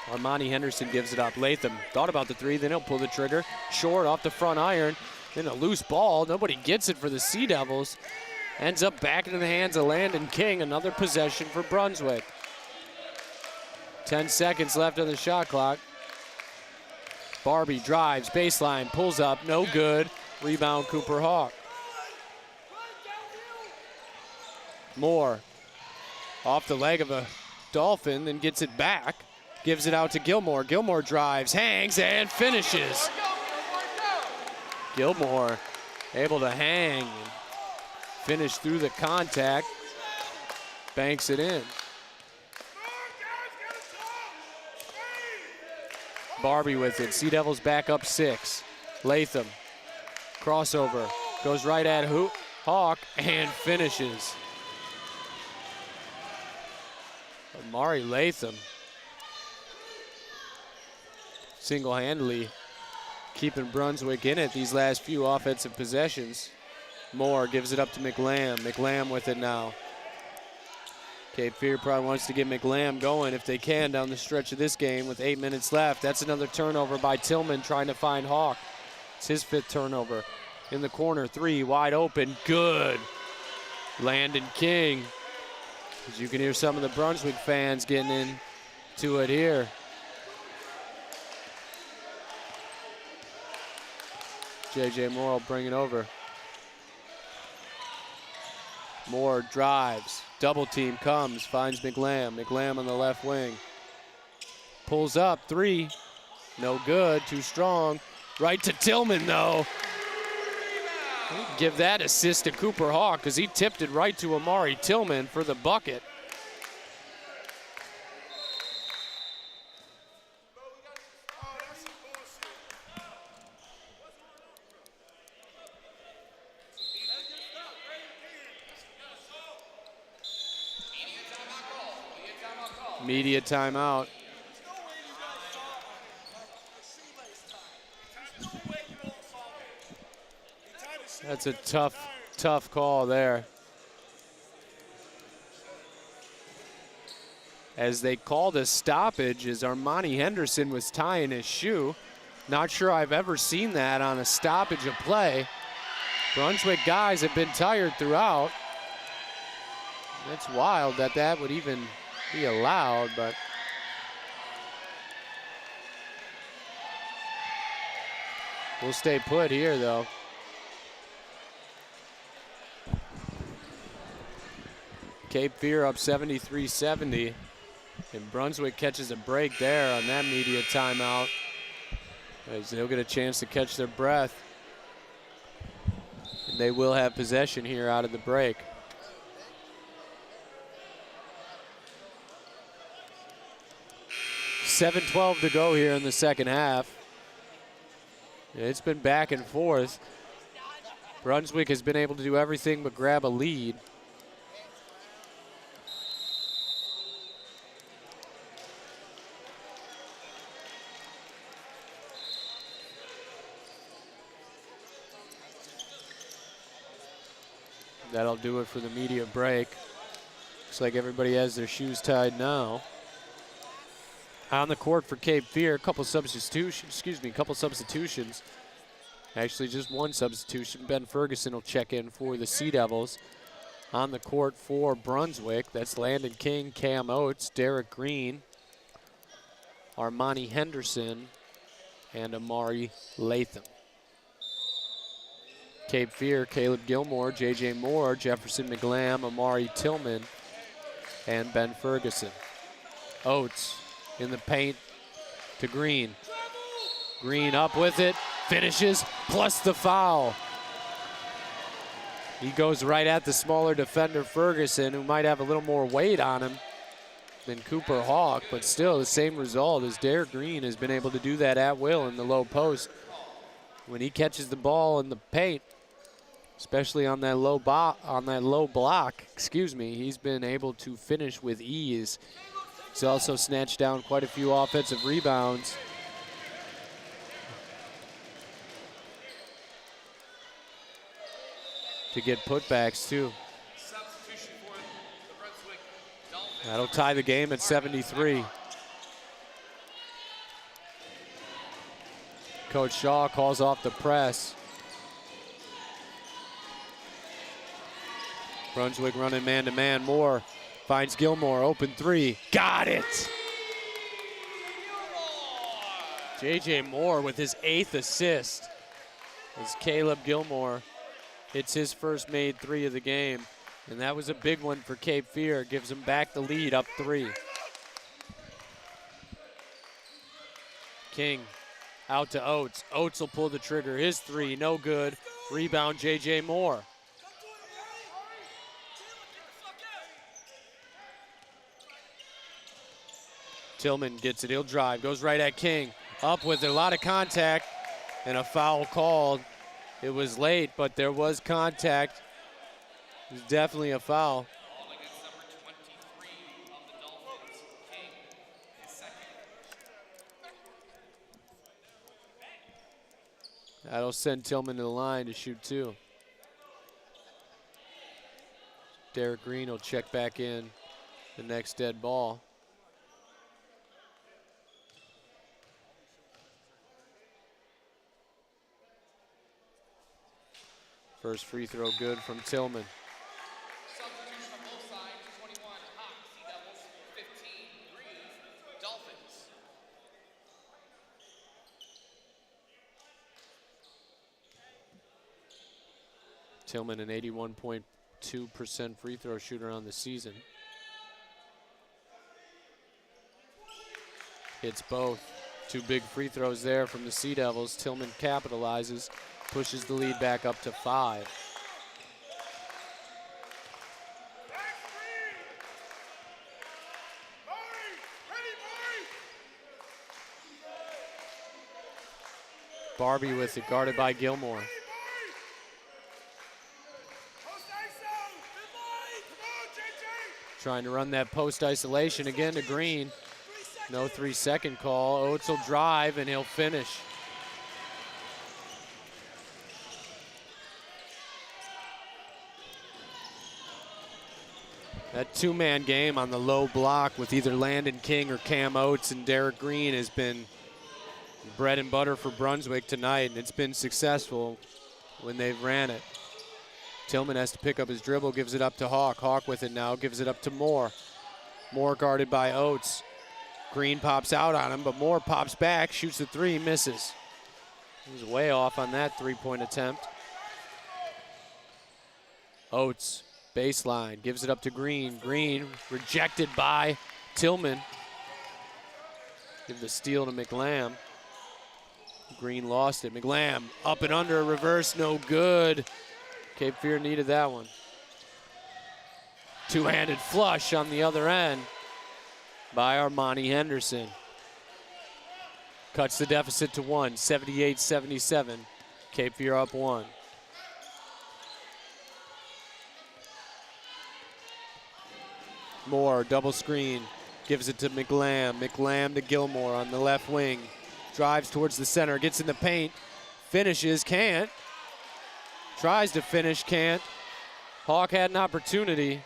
Armani Henderson gives it up. Latham thought about the three, then he'll pull the trigger. Short off the front iron, then a loose ball. Nobody gets it for the Sea Devils. Ends up back into the hands of Landon King. Another possession for Brunswick. 10 seconds left on the shot clock. Barbie drives, baseline, pulls up, no good. Rebound, Cooper Hawk. Moore off the leg of a Dolphin, then gets it back. Gives it out to Gilmore. Gilmore drives, hangs, and finishes. Gilmore able to hang and finish through the contact. Banks it in. Barbie with it. Sea Devils back up 6. Latham. Crossover. Goes right at Hawk and finishes. Amari Latham single-handedly keeping Brunswick in it these last few offensive possessions. Moore gives it up to McLam. McLam with it now. Cape Fear probably wants to get McLam going if they can down the stretch of this game with 8 minutes left. That's another turnover by Tillman trying to find Hawk. It's his 5th turnover. In the corner, 3, wide open, good. Landon King. As you can hear some of the Brunswick fans getting into it here. J.J. Moore will bring it over. Moore drives, double team comes, finds McLam. McLam on the left wing. Pulls up, 3, no good, too strong. Right to Tillman though. Give that assist to Cooper Hawk because he tipped it right to Amari Tillman for the bucket. Media timeout. That's a tough call there. As they called a stoppage as Armani Henderson was tying his shoe. Not sure I've ever seen that on a stoppage of play. Brunswick guys have been tired throughout. It's wild that that would even be allowed, but we'll stay put here though. Cape Fear up 73-70, and Brunswick catches a break there on that media timeout as they'll get a chance to catch their breath. And they will have possession here out of the break. 7:12 to go here in the second half. It's been back and forth. Brunswick has been able to do everything but grab a lead. That'll do it for the media break. Looks like everybody has their shoes tied now. On the court for Cape Fear, a couple substitutions. Actually, just one substitution. Ben Ferguson will check in for the Sea Devils. On the court for Brunswick, that's Landon King, Cam Oates, Derek Green, Armani Henderson, and Amari Latham. Cape Fear, Caleb Gilmore, J.J. Moore, Jefferson McGlam, Amari Tillman, and Ben Ferguson. Oates in the paint to Green. Green up with it, finishes, plus the foul. He goes right at the smaller defender, Ferguson, who might have a little more weight on him than Cooper Hawk, but still the same result as Derek Green has been able to do that at will in the low post. When he catches the ball in the paint, especially on that low block, he's been able to finish with ease. He's also snatched down quite a few offensive rebounds. To get putbacks too. Substitution for the Brunswick Dolphins. That'll tie the game at 73. Coach Shaw calls off the press. Brunswick running man-to-man. Moore finds Gilmore, open three. Got it! J.J. Moore with his 8th assist as Caleb Gilmore hits his first made 3 of the game. And that was a big one for Cape Fear. Gives them back the lead, up 3. King out to Oates. Oates will pull the trigger. His 3, no good. Rebound, J.J. Moore. Tillman gets it, he'll drive, goes right at King. Up with it, a lot of contact, and a foul called. It was late, but there was contact. It was definitely a foul. Ball against number 23 of the Dolphins. King is second. That'll send Tillman to the line to shoot 2. Derek Green will check back in the next dead ball. First free throw good from Tillman. Substitution on both sides. 21 Hawks, Sea Devils. 15 Green Dolphins. Tillman, an 81.2% free throw shooter on the season. Hits both. 2 big free throws there from the Sea Devils. Tillman capitalizes, pushes the lead back up to 5. Barbie with it, guarded by Gilmore. Trying to run that post isolation again to Green. No 3-second call. Oates will drive and he'll finish. That 2-man game on the low block with either Landon King or Cam Oates and Derek Green has been bread and butter for Brunswick tonight, and it's been successful when they've ran it. Tillman has to pick up his dribble, gives it up to Hawk. Hawk with it now, gives it up to Moore. Moore guarded by Oates. Green pops out on him, but Moore pops back, shoots the 3, misses. He was way off on that 3-point attempt. Oates, baseline, gives it up to Green. Green rejected by Tillman. Give the steal to McLam. Green lost it. McLam up and under, reverse, no good. Cape Fear needed that one. 2-handed flush on the other end by Armani Henderson. Cuts the deficit to 1, 78-77. Cape Fear up 1. Moore, double screen, gives it to McLam. McLam to Gilmore on the left wing. Drives towards the center, gets in the paint, finishes, can't. Tries to finish, can't. Hawk had an opportunity.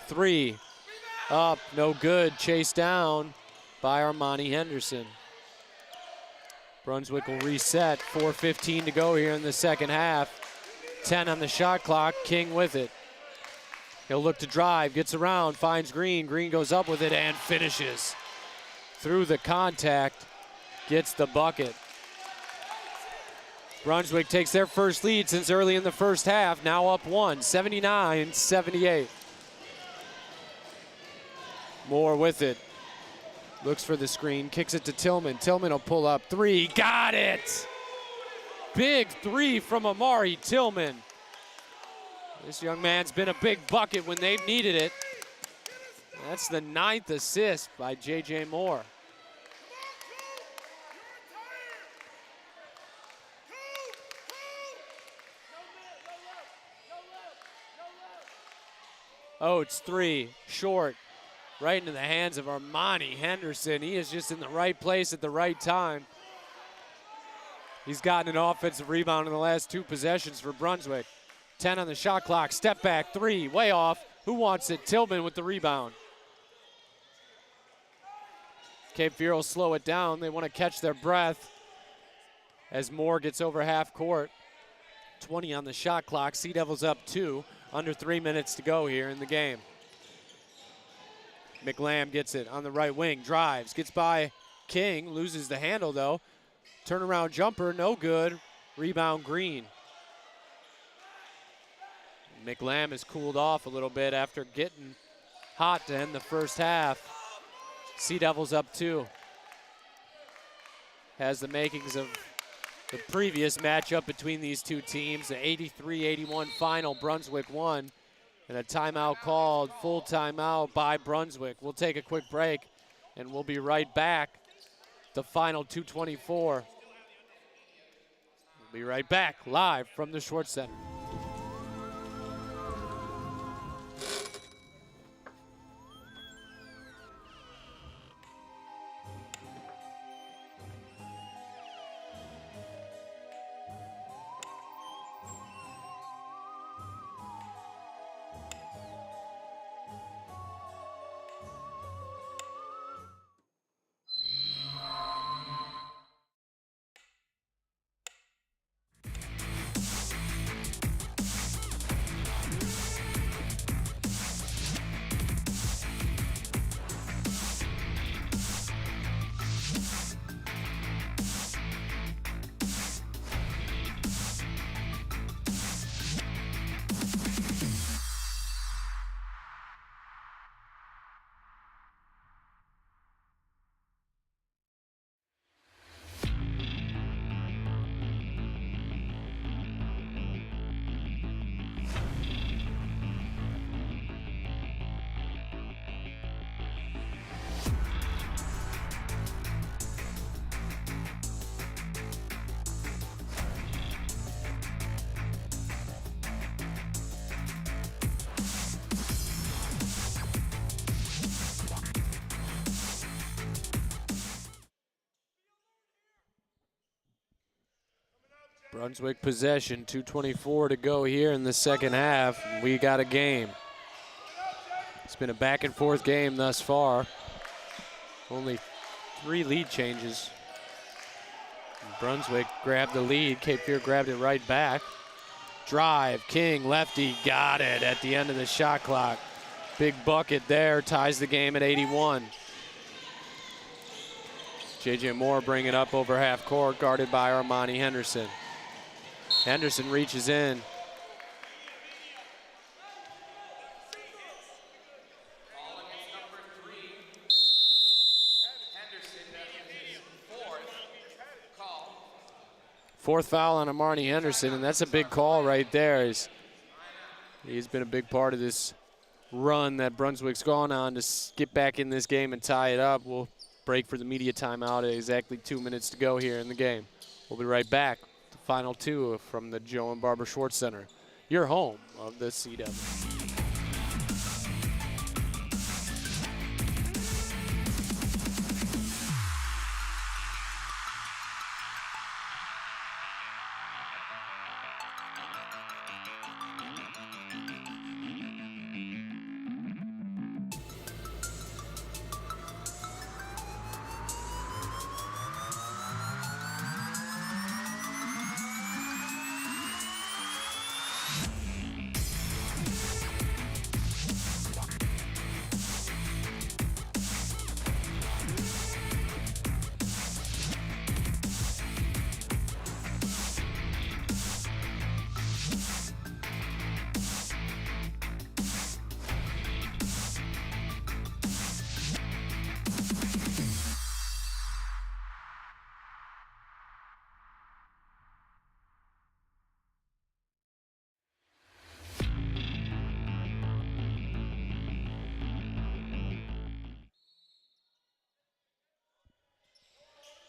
3, up, no good. Chased down by Armani Henderson. Brunswick will reset. 4:15 to go here in the second half. 10 on the shot clock. King with it. He'll look to drive, gets around, finds Green. Green goes up with it and finishes. Through the contact, gets the bucket. Brunswick takes their first lead since early in the first half, now up one, 79-78. Moore with it. Looks for the screen, kicks it to Tillman. Tillman will pull up three, got it! Big three from Amari Tillman. This young man's been a big bucket when they've needed it. That's the 9th assist by J.J. Moore. Oates, three, short, right into the hands of Armani Henderson. He is just in the right place at the right time. He's gotten an offensive rebound in the last 2 possessions for Brunswick. 10 on the shot clock, step back, three, way off. Who wants it? Tillman with the rebound. Cape Fear will slow it down. They want to catch their breath as Moore gets over half court. 20 on the shot clock, Sea Devils up 2. Under 3 minutes to go here in the game. McLam gets it on the right wing, drives, gets by King, loses the handle though. Turnaround jumper, no good. Rebound Green. McLam has cooled off a little bit after getting hot to end the first half. Sea Devils up 2. Has the makings of the previous matchup between these two teams, the 83-81 final. Brunswick won, and a timeout called, full timeout by Brunswick. We'll take a quick break, and we'll be right back. The final 2:24. We'll be right back live from the Schwartz Center. Brunswick possession, 2:24 to go here in the second half. We got a game. It's been a back and forth game thus far. Only 3 lead changes. Brunswick grabbed the lead. Cape Fear grabbed it right back. Drive, King, lefty, got it at the end of the shot clock. Big bucket there, ties the game at 81. J.J. Moore bring it up over half court, guarded by Armani Henderson. Henderson reaches in. Foul against number 3. Henderson, that is his 4th call. 4th foul on Armani Henderson, and that's a big call right there. He's been a big part of this run that Brunswick's gone on to get back in this game and tie it up. We'll break for the media timeout at exactly 2 minutes to go here in the game. We'll be right back. The final 2 from the Joe and Barbara Schwartz Center, your home of the Sea Devils.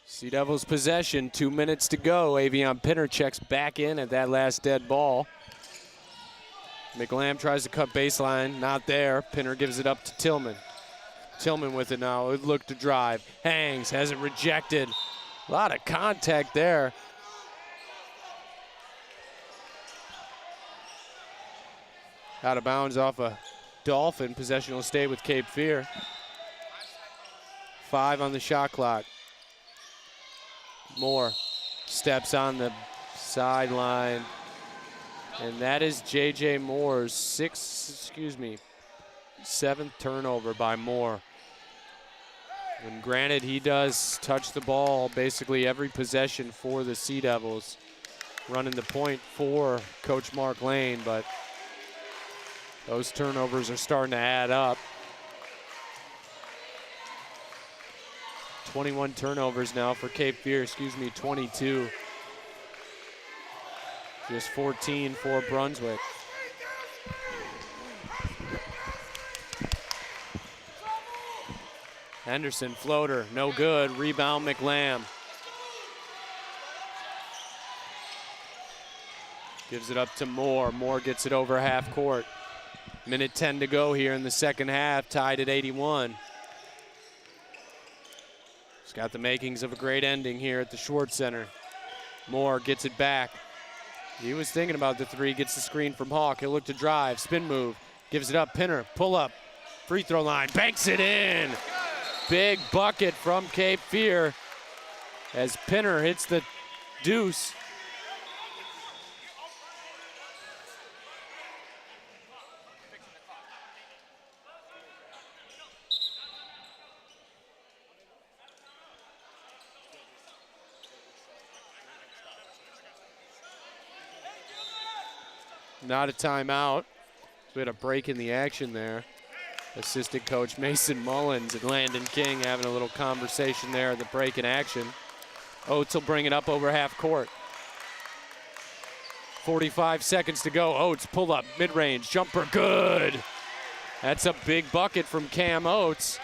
Sea Devils possession, 2 minutes to go. Avion Pinner checks back in at that last dead ball. McLam tries to cut baseline, not there. Pinner gives it up to Tillman. Tillman with it now, would look to drive. Hangs, has it rejected. A lot of contact there. Out of bounds off a Dolphin. Possession will stay with Cape Fear. 5 on the shot clock. Moore steps on the sideline. And that is J.J. Moore's 7th turnover by Moore. And granted, he does touch the ball basically every possession for the Sea Devils, running the point for Coach Mark Lane, but those turnovers are starting to add up. 21 turnovers now for Cape Fear, 22. Just 14 for Brunswick. Henderson floater, no good. Rebound McLam. Gives it up to Moore. Moore gets it over half court. Minute 10 to go here in the second half, tied at 81. It's got the makings of a great ending here at the Schwartz Center. Moore gets it back. He was thinking about the three, gets the screen from Hawk. He'll look to drive, spin move, gives it up, Pinner, pull up, free throw line, banks it in. Big bucket from Cape Fear as Pinner hits the deuce. Not a timeout. We had a break in the action there. Assistant coach Mason Mullins and Landon King having a little conversation there at the break in action. Oates will bring it up over half court. 45 seconds to go. Oates pull up, mid-range, jumper, good. That's a big bucket from Cam Oates.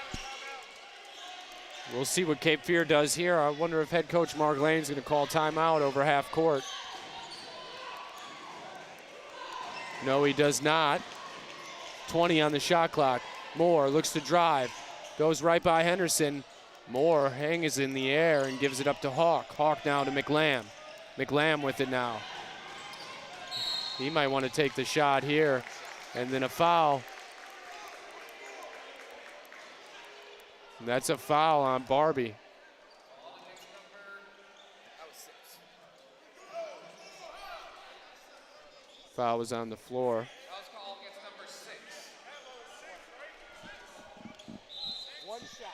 We'll see what Cape Fear does here. I wonder if head coach Mark Lane's gonna call timeout over half court. No, he does not. 20 on the shot clock. Moore looks to drive. Goes right by Henderson. Moore hangs in the air and gives it up to Hawk. Hawk now to McLam. McLam with it now. He might want to take the shot here. And then a foul. And that's a foul on Barbie. Foul was on the floor. One shot.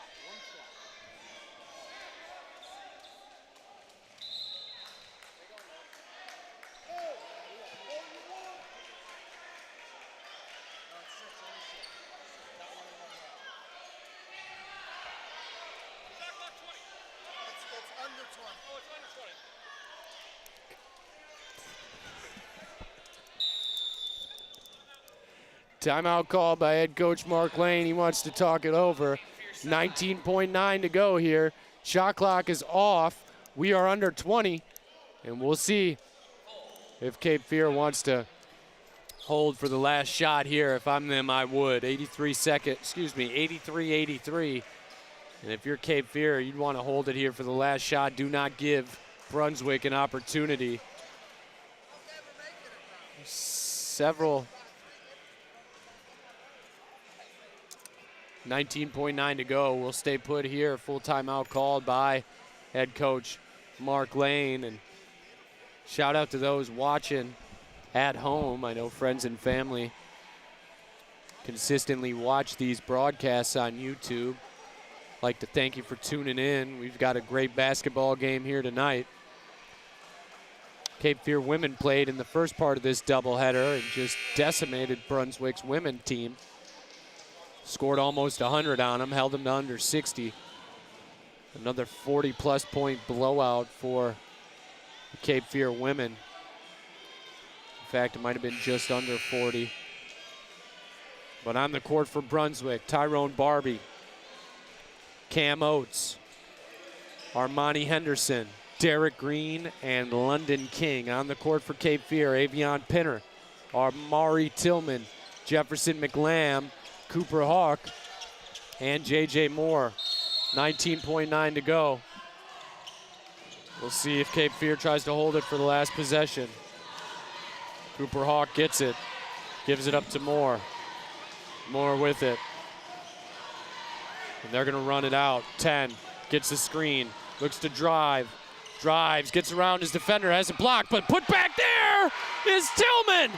Timeout call by head coach Mark Lane. He wants to talk it over. 19.9 to go here. Shot clock is off. We are under 20, and we'll see if Cape Fear wants to hold for the last shot here. If I'm them, I would. 83-83. And if you're Cape Fear, you'd want to hold it here for the last shot. Do not give Brunswick an opportunity. Several 19.9 to go. We'll stay put here. Full timeout called by head coach Mark Lane. And shout out to those watching at home. I know friends and family consistently watch these broadcasts on YouTube. I'd like to thank you for tuning in. We've got a great basketball game here tonight. Cape Fear women played in the first part of this doubleheader and just decimated Brunswick's women team. Scored almost 100 on them, held them to under 60. Another 40-plus point blowout for the Cape Fear women. In fact, it might have been just under 40. But on the court for Brunswick, Tyrone Barbie, Cam Oates, Armani Henderson, Derek Green, and London King. On the court for Cape Fear, Avion Pinner, Amari Tillman, Jefferson McLam, Cooper Hawk, and J.J. Moore. 19.9 to go. We'll see if Cape Fear tries to hold it for the last possession. Cooper Hawk gets it, gives it up to Moore. Moore with it. And they're gonna run it out. 10, gets the screen, looks to drive, drives, gets around his defender, has it blocked, but put back there is Tillman.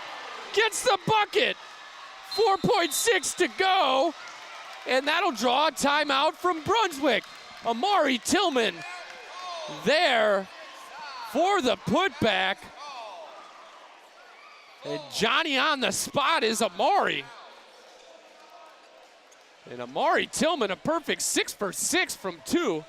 Gets the bucket. 4.6 to go. And that'll draw a timeout from Brunswick. Amari Tillman there for the putback. And Johnny on the spot is Amari. And Amari Tillman, a perfect 6 for 6 from 2.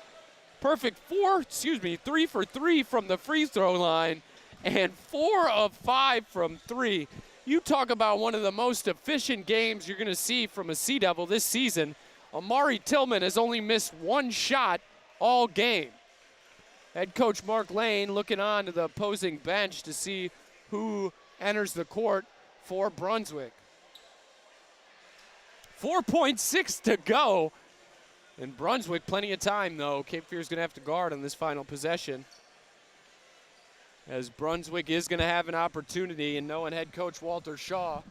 Perfect 3 for 3 from the free throw line. And 4 of 5 from 3. You talk about one of the most efficient games you're going to see from a Sea Devil this season. Amari Tillman has only missed 1 shot all game. Head coach Mark Lane looking on to the opposing bench to see who enters the court for Brunswick. 4.6 to go. And Brunswick, plenty of time though. Cape Fear is going to have to guard on this final possession, as Brunswick is going to have an opportunity, and knowing head coach Walter Shaw,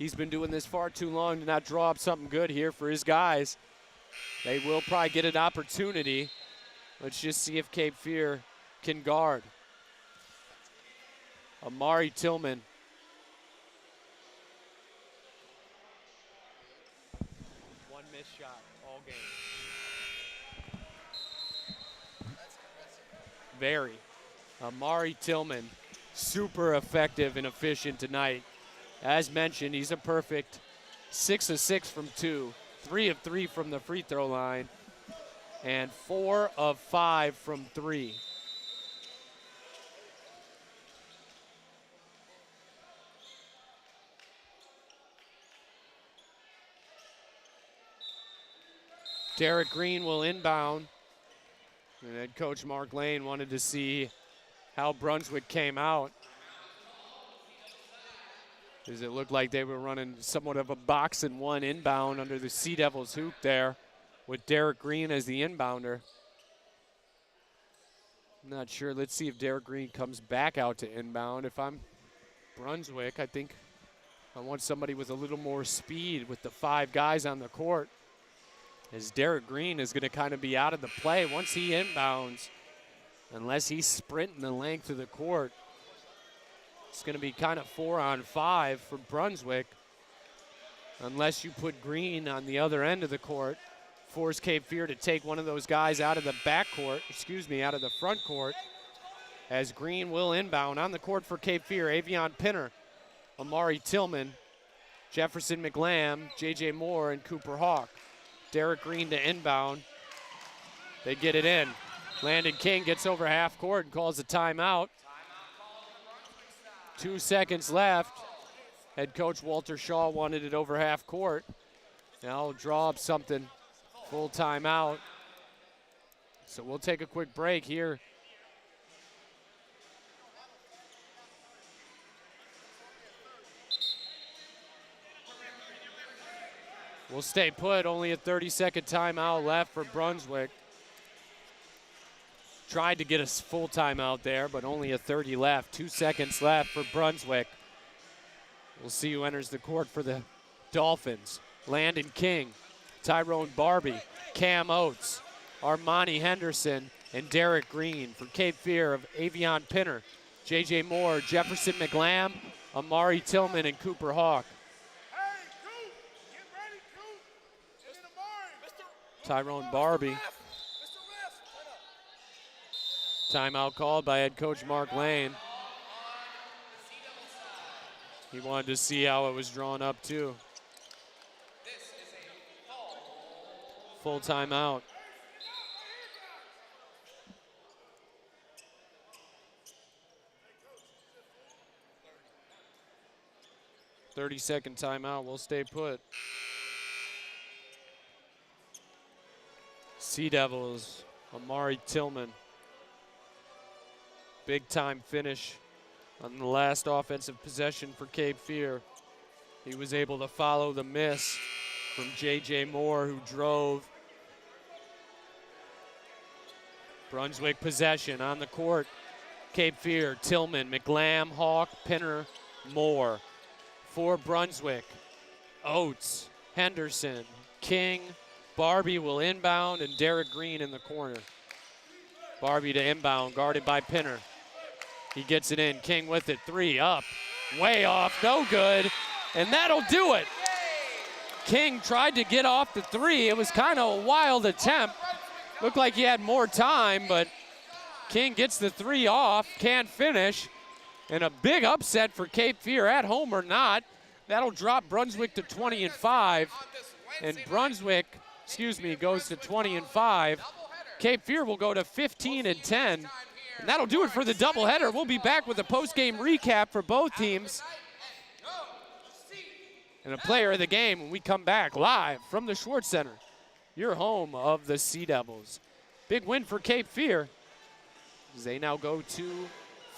he's been doing this far too long to not draw up something good here for his guys. They will probably get an opportunity. Let's just see if Cape Fear can guard. Amari Tillman. One missed shot all game. Very. Amari Tillman, super effective and efficient tonight. As mentioned, he's a perfect 6 of 6 from 2, 3 of 3 from the free throw line, and 4 of 5 from 3. Derek Green will inbound. And head coach Mark Lane wanted to see how Brunswick came out, because it looked like they were running somewhat of a box and one inbound under the Sea Devils hoop there, with Derek Green as the inbounder. Not sure. Let's see if Derek Green comes back out to inbound. If I'm Brunswick, I think I want somebody with a little more speed with the 5 guys on the court, as Derek Green is going to kind of be out of the play once he inbounds. Unless he's sprinting the length of the court, it's going to be kind of 4-on-5 for Brunswick. Unless you put Green on the other end of the court, force Cape Fear to take one of those guys out of the out of the front court, as Green will inbound. On the court for Cape Fear, Avion Pinner, Amari Tillman, Jefferson McLam, J.J. Moore, and Cooper Hawk. Derek Green to inbound. They get it in. Landon King gets over half court and calls a timeout. 2 seconds left. Head coach Walter Shaw wanted it over half court. Now I'll draw up something. Full timeout. So we'll take a quick break here. We'll stay put. Only a 30-second timeout left for Brunswick. Tried to get a full timeout there, but only a 30 left. 2 seconds left for Brunswick. We'll see who enters the court for the Dolphins. Landon King, Tyrone Barbie, Cam Oates, Armani Henderson, and Derek Green. For Cape Fear of Avion Pinner, J.J. Moore, Jefferson McLam, Amari Tillman, and Cooper Hawk. Tyrone Barbie. Timeout called by head coach Mark Lane. He wanted to see how it was drawn up too. Full timeout. Thirty-second timeout. We'll stay put. Sea Devils Amari Tillman. Big time finish on the last offensive possession for Cape Fear. He was able to follow the miss from J.J. Moore, who drove. Brunswick possession on the court. Cape Fear, Tillman, McLam, Hawk, Pinner, Moore. For Brunswick, Oates, Henderson, King, Barbie will inbound, and Derek Green in the corner. Barbie to inbound, guarded by Pinner. He gets it in, King with it, 3 up, way off, no good, and that'll do it. King tried to get off the 3. It was kind of a wild attempt. Looked like he had more time, but King gets the 3 off, can't finish, and a big upset for Cape Fear, at home or not. That'll drop Brunswick to 20-5, and Brunswick, goes to 20-5. Cape Fear will go to 15-10, and that'll do it for the doubleheader. We'll be back with a post-game recap for both teams and a player of the game when we come back live from the Schwartz Center, your home of the Sea Devils. Big win for Cape Fear, as they now go to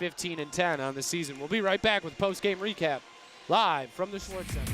15-10 on the season. We'll be right back with post-game recap live from the Schwartz Center.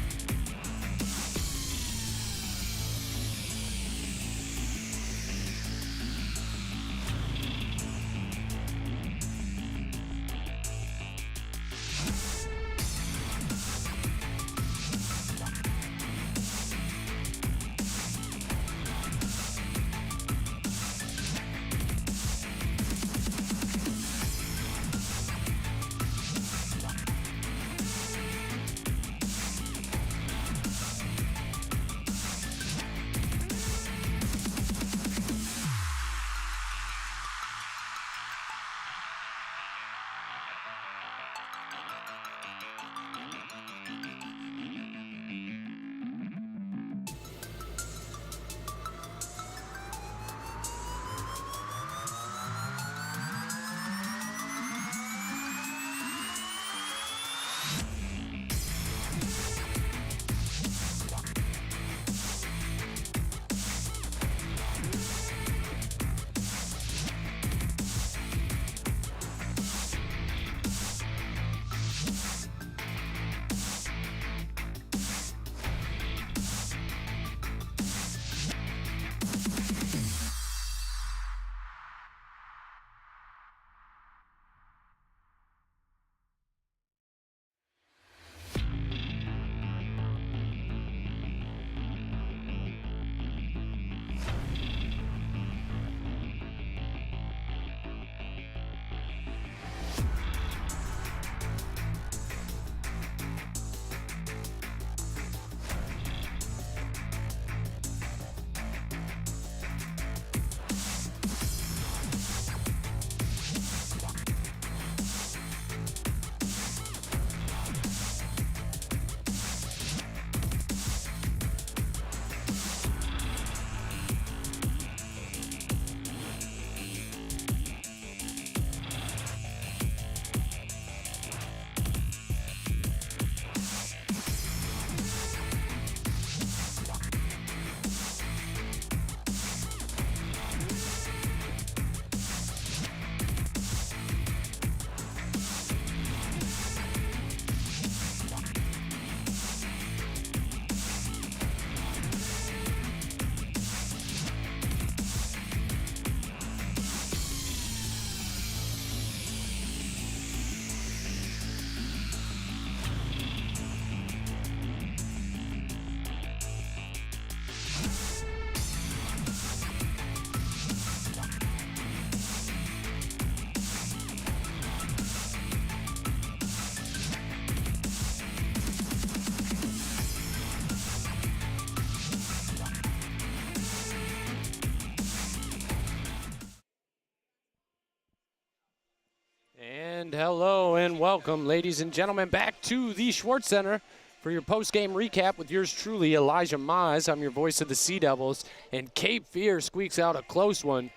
And hello and welcome, ladies and gentlemen, back to the Schwartz Center for your post-game recap with yours truly, Elijah Mize. I'm your voice of the Sea Devils, and Cape Fear squeaks out a close one,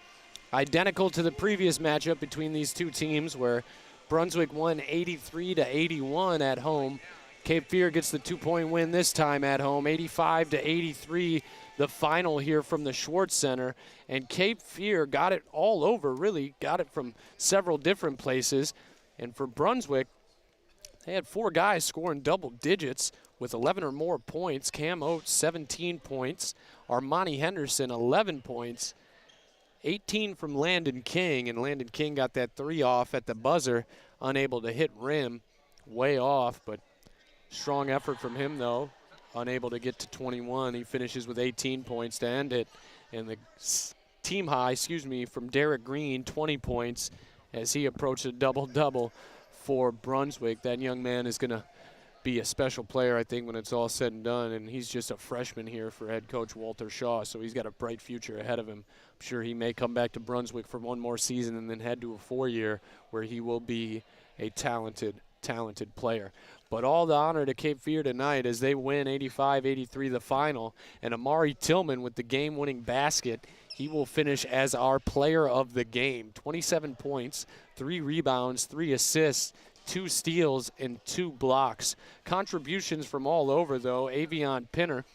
identical to the previous matchup between these two teams, where Brunswick won 83-81 at home. Cape Fear gets the 2-point win this time at home, 85-83 the final here from the Schwartz Center. And Cape Fear got it all over, really got it from several different places. And for Brunswick, they had 4 guys scoring double digits with 11 or more points. Cam Oates, 17 points. Armani Henderson, 11 points. 18 from Landon King, and Landon King got that 3 off at the buzzer, unable to hit rim, way off, but strong effort from him though, unable to get to 21. He finishes with 18 points to end it, and the team high, from Derek Green, 20 points as he approached a double-double for Brunswick. That young man is going to be a special player, I think, when it's all said and done, and he's just a freshman here for head coach Walter Shaw, so he's got a bright future ahead of him. I'm sure he may come back to Brunswick for one more season and then head to a 4-year where he will be a talented player. But all the honor to Cape Fear tonight as they win 85-83 the final, and Amari Tillman with the game-winning basket. He will finish as our player of the game. 27 points, 3 rebounds, 3 assists, 2 steals, and 2 blocks. Contributions from all over, though. Avion Pinner,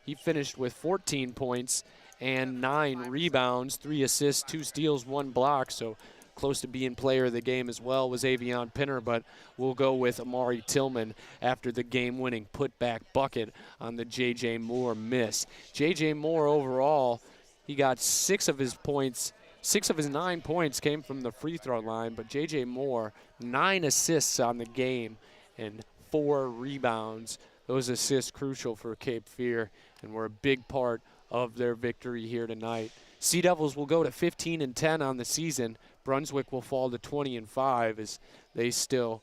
he finished with 14 points and 9 rebounds, 3 assists, 2 steals, 1 block. So close to being player of the game as well was Avion Pinner, but we'll go with Amari Tillman after the game-winning putback bucket on the J.J. Moore miss. J.J. Moore overall, he got 6 of his 9 points came from the free throw line, but J.J. Moore, 9 assists on the game and 4 rebounds. Those assists crucial for Cape Fear and were a big part of their victory here tonight. Sea Devils will go to 15-10 on the season. Brunswick will fall to 20-5 as they still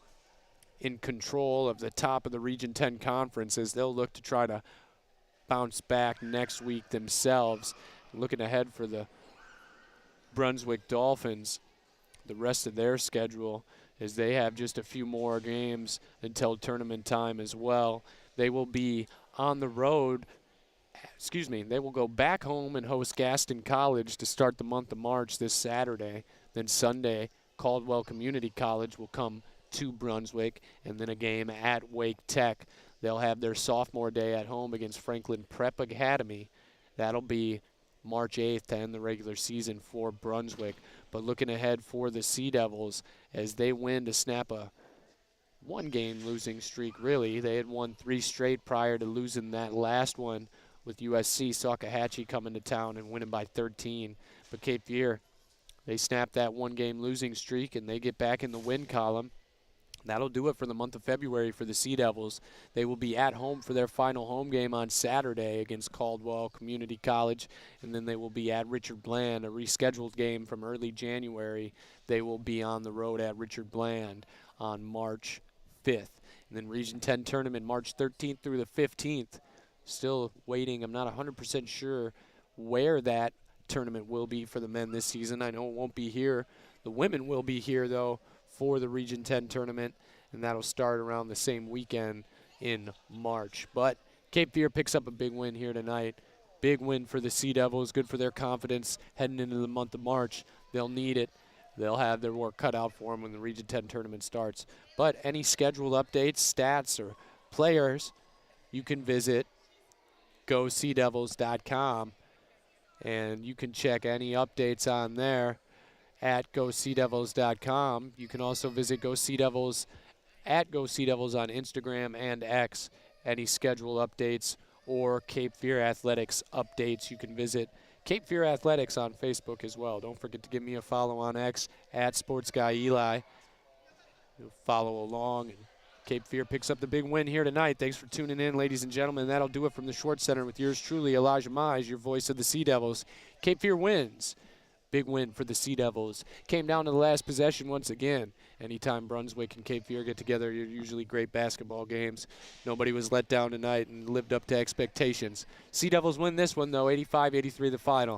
in control of the top of the Region 10 conference as they'll look to try to bounce back next week themselves. Looking ahead for the Brunswick Dolphins, the rest of their schedule is they have just a few more games until tournament time as well. They will be on the road, they will go back home and host Gaston College to start the month of March this Saturday. Then Sunday, Caldwell Community College will come to Brunswick, and then a game at Wake Tech. They'll have their sophomore day at home against Franklin Prep Academy. That'll be March 8th to end the regular season for Brunswick. But looking ahead for the Sea Devils as they win to snap a 1-game losing streak, really. They had won 3 straight prior to losing that last one with USC Salkehatchie coming to town and winning by 13. But Cape Fear, they snap that 1-game losing streak and they get back in the win column. That'll do it for the month of February for the Sea Devils. They will be at home for their final home game on Saturday against Caldwell Community College, and then they will be at Richard Bland, a rescheduled game from early January. They will be on the road at Richard Bland on March 5th. And then Region 10 tournament March 13th through the 15th. Still waiting. I'm not 100% sure where that tournament will be for the men this season. I know it won't be here. The women will be here, though, for the Region 10 tournament, and that'll start around the same weekend in March. But Cape Fear picks up a big win here tonight. Big win for the Sea Devils, good for their confidence heading into the month of March. They'll need it. They'll have their work cut out for them when the Region 10 tournament starts. But any schedule updates, stats, or players, you can visit GoSeaDevils.com, and you can check any updates on there at GoSeaDevils.com. You can also visit Go Sea Devils at Go Sea Devils on Instagram and X. Any schedule updates or Cape Fear Athletics updates, you can visit Cape Fear Athletics on Facebook as well. Don't forget to give me a follow on X at SportsGuyEli. You'll follow along, and Cape Fear picks up the big win here tonight. Thanks for tuning in, ladies and gentlemen. That'll do it from the Schwartz Center with yours truly, Elijah Mize, your voice of the Sea Devils. Cape Fear wins. Big win for the Sea Devils. Came down to the last possession once again. Anytime Brunswick and Cape Fear get together, you're usually great basketball games. Nobody was let down tonight and lived up to expectations. Sea Devils win this one, though, 85-83 the final.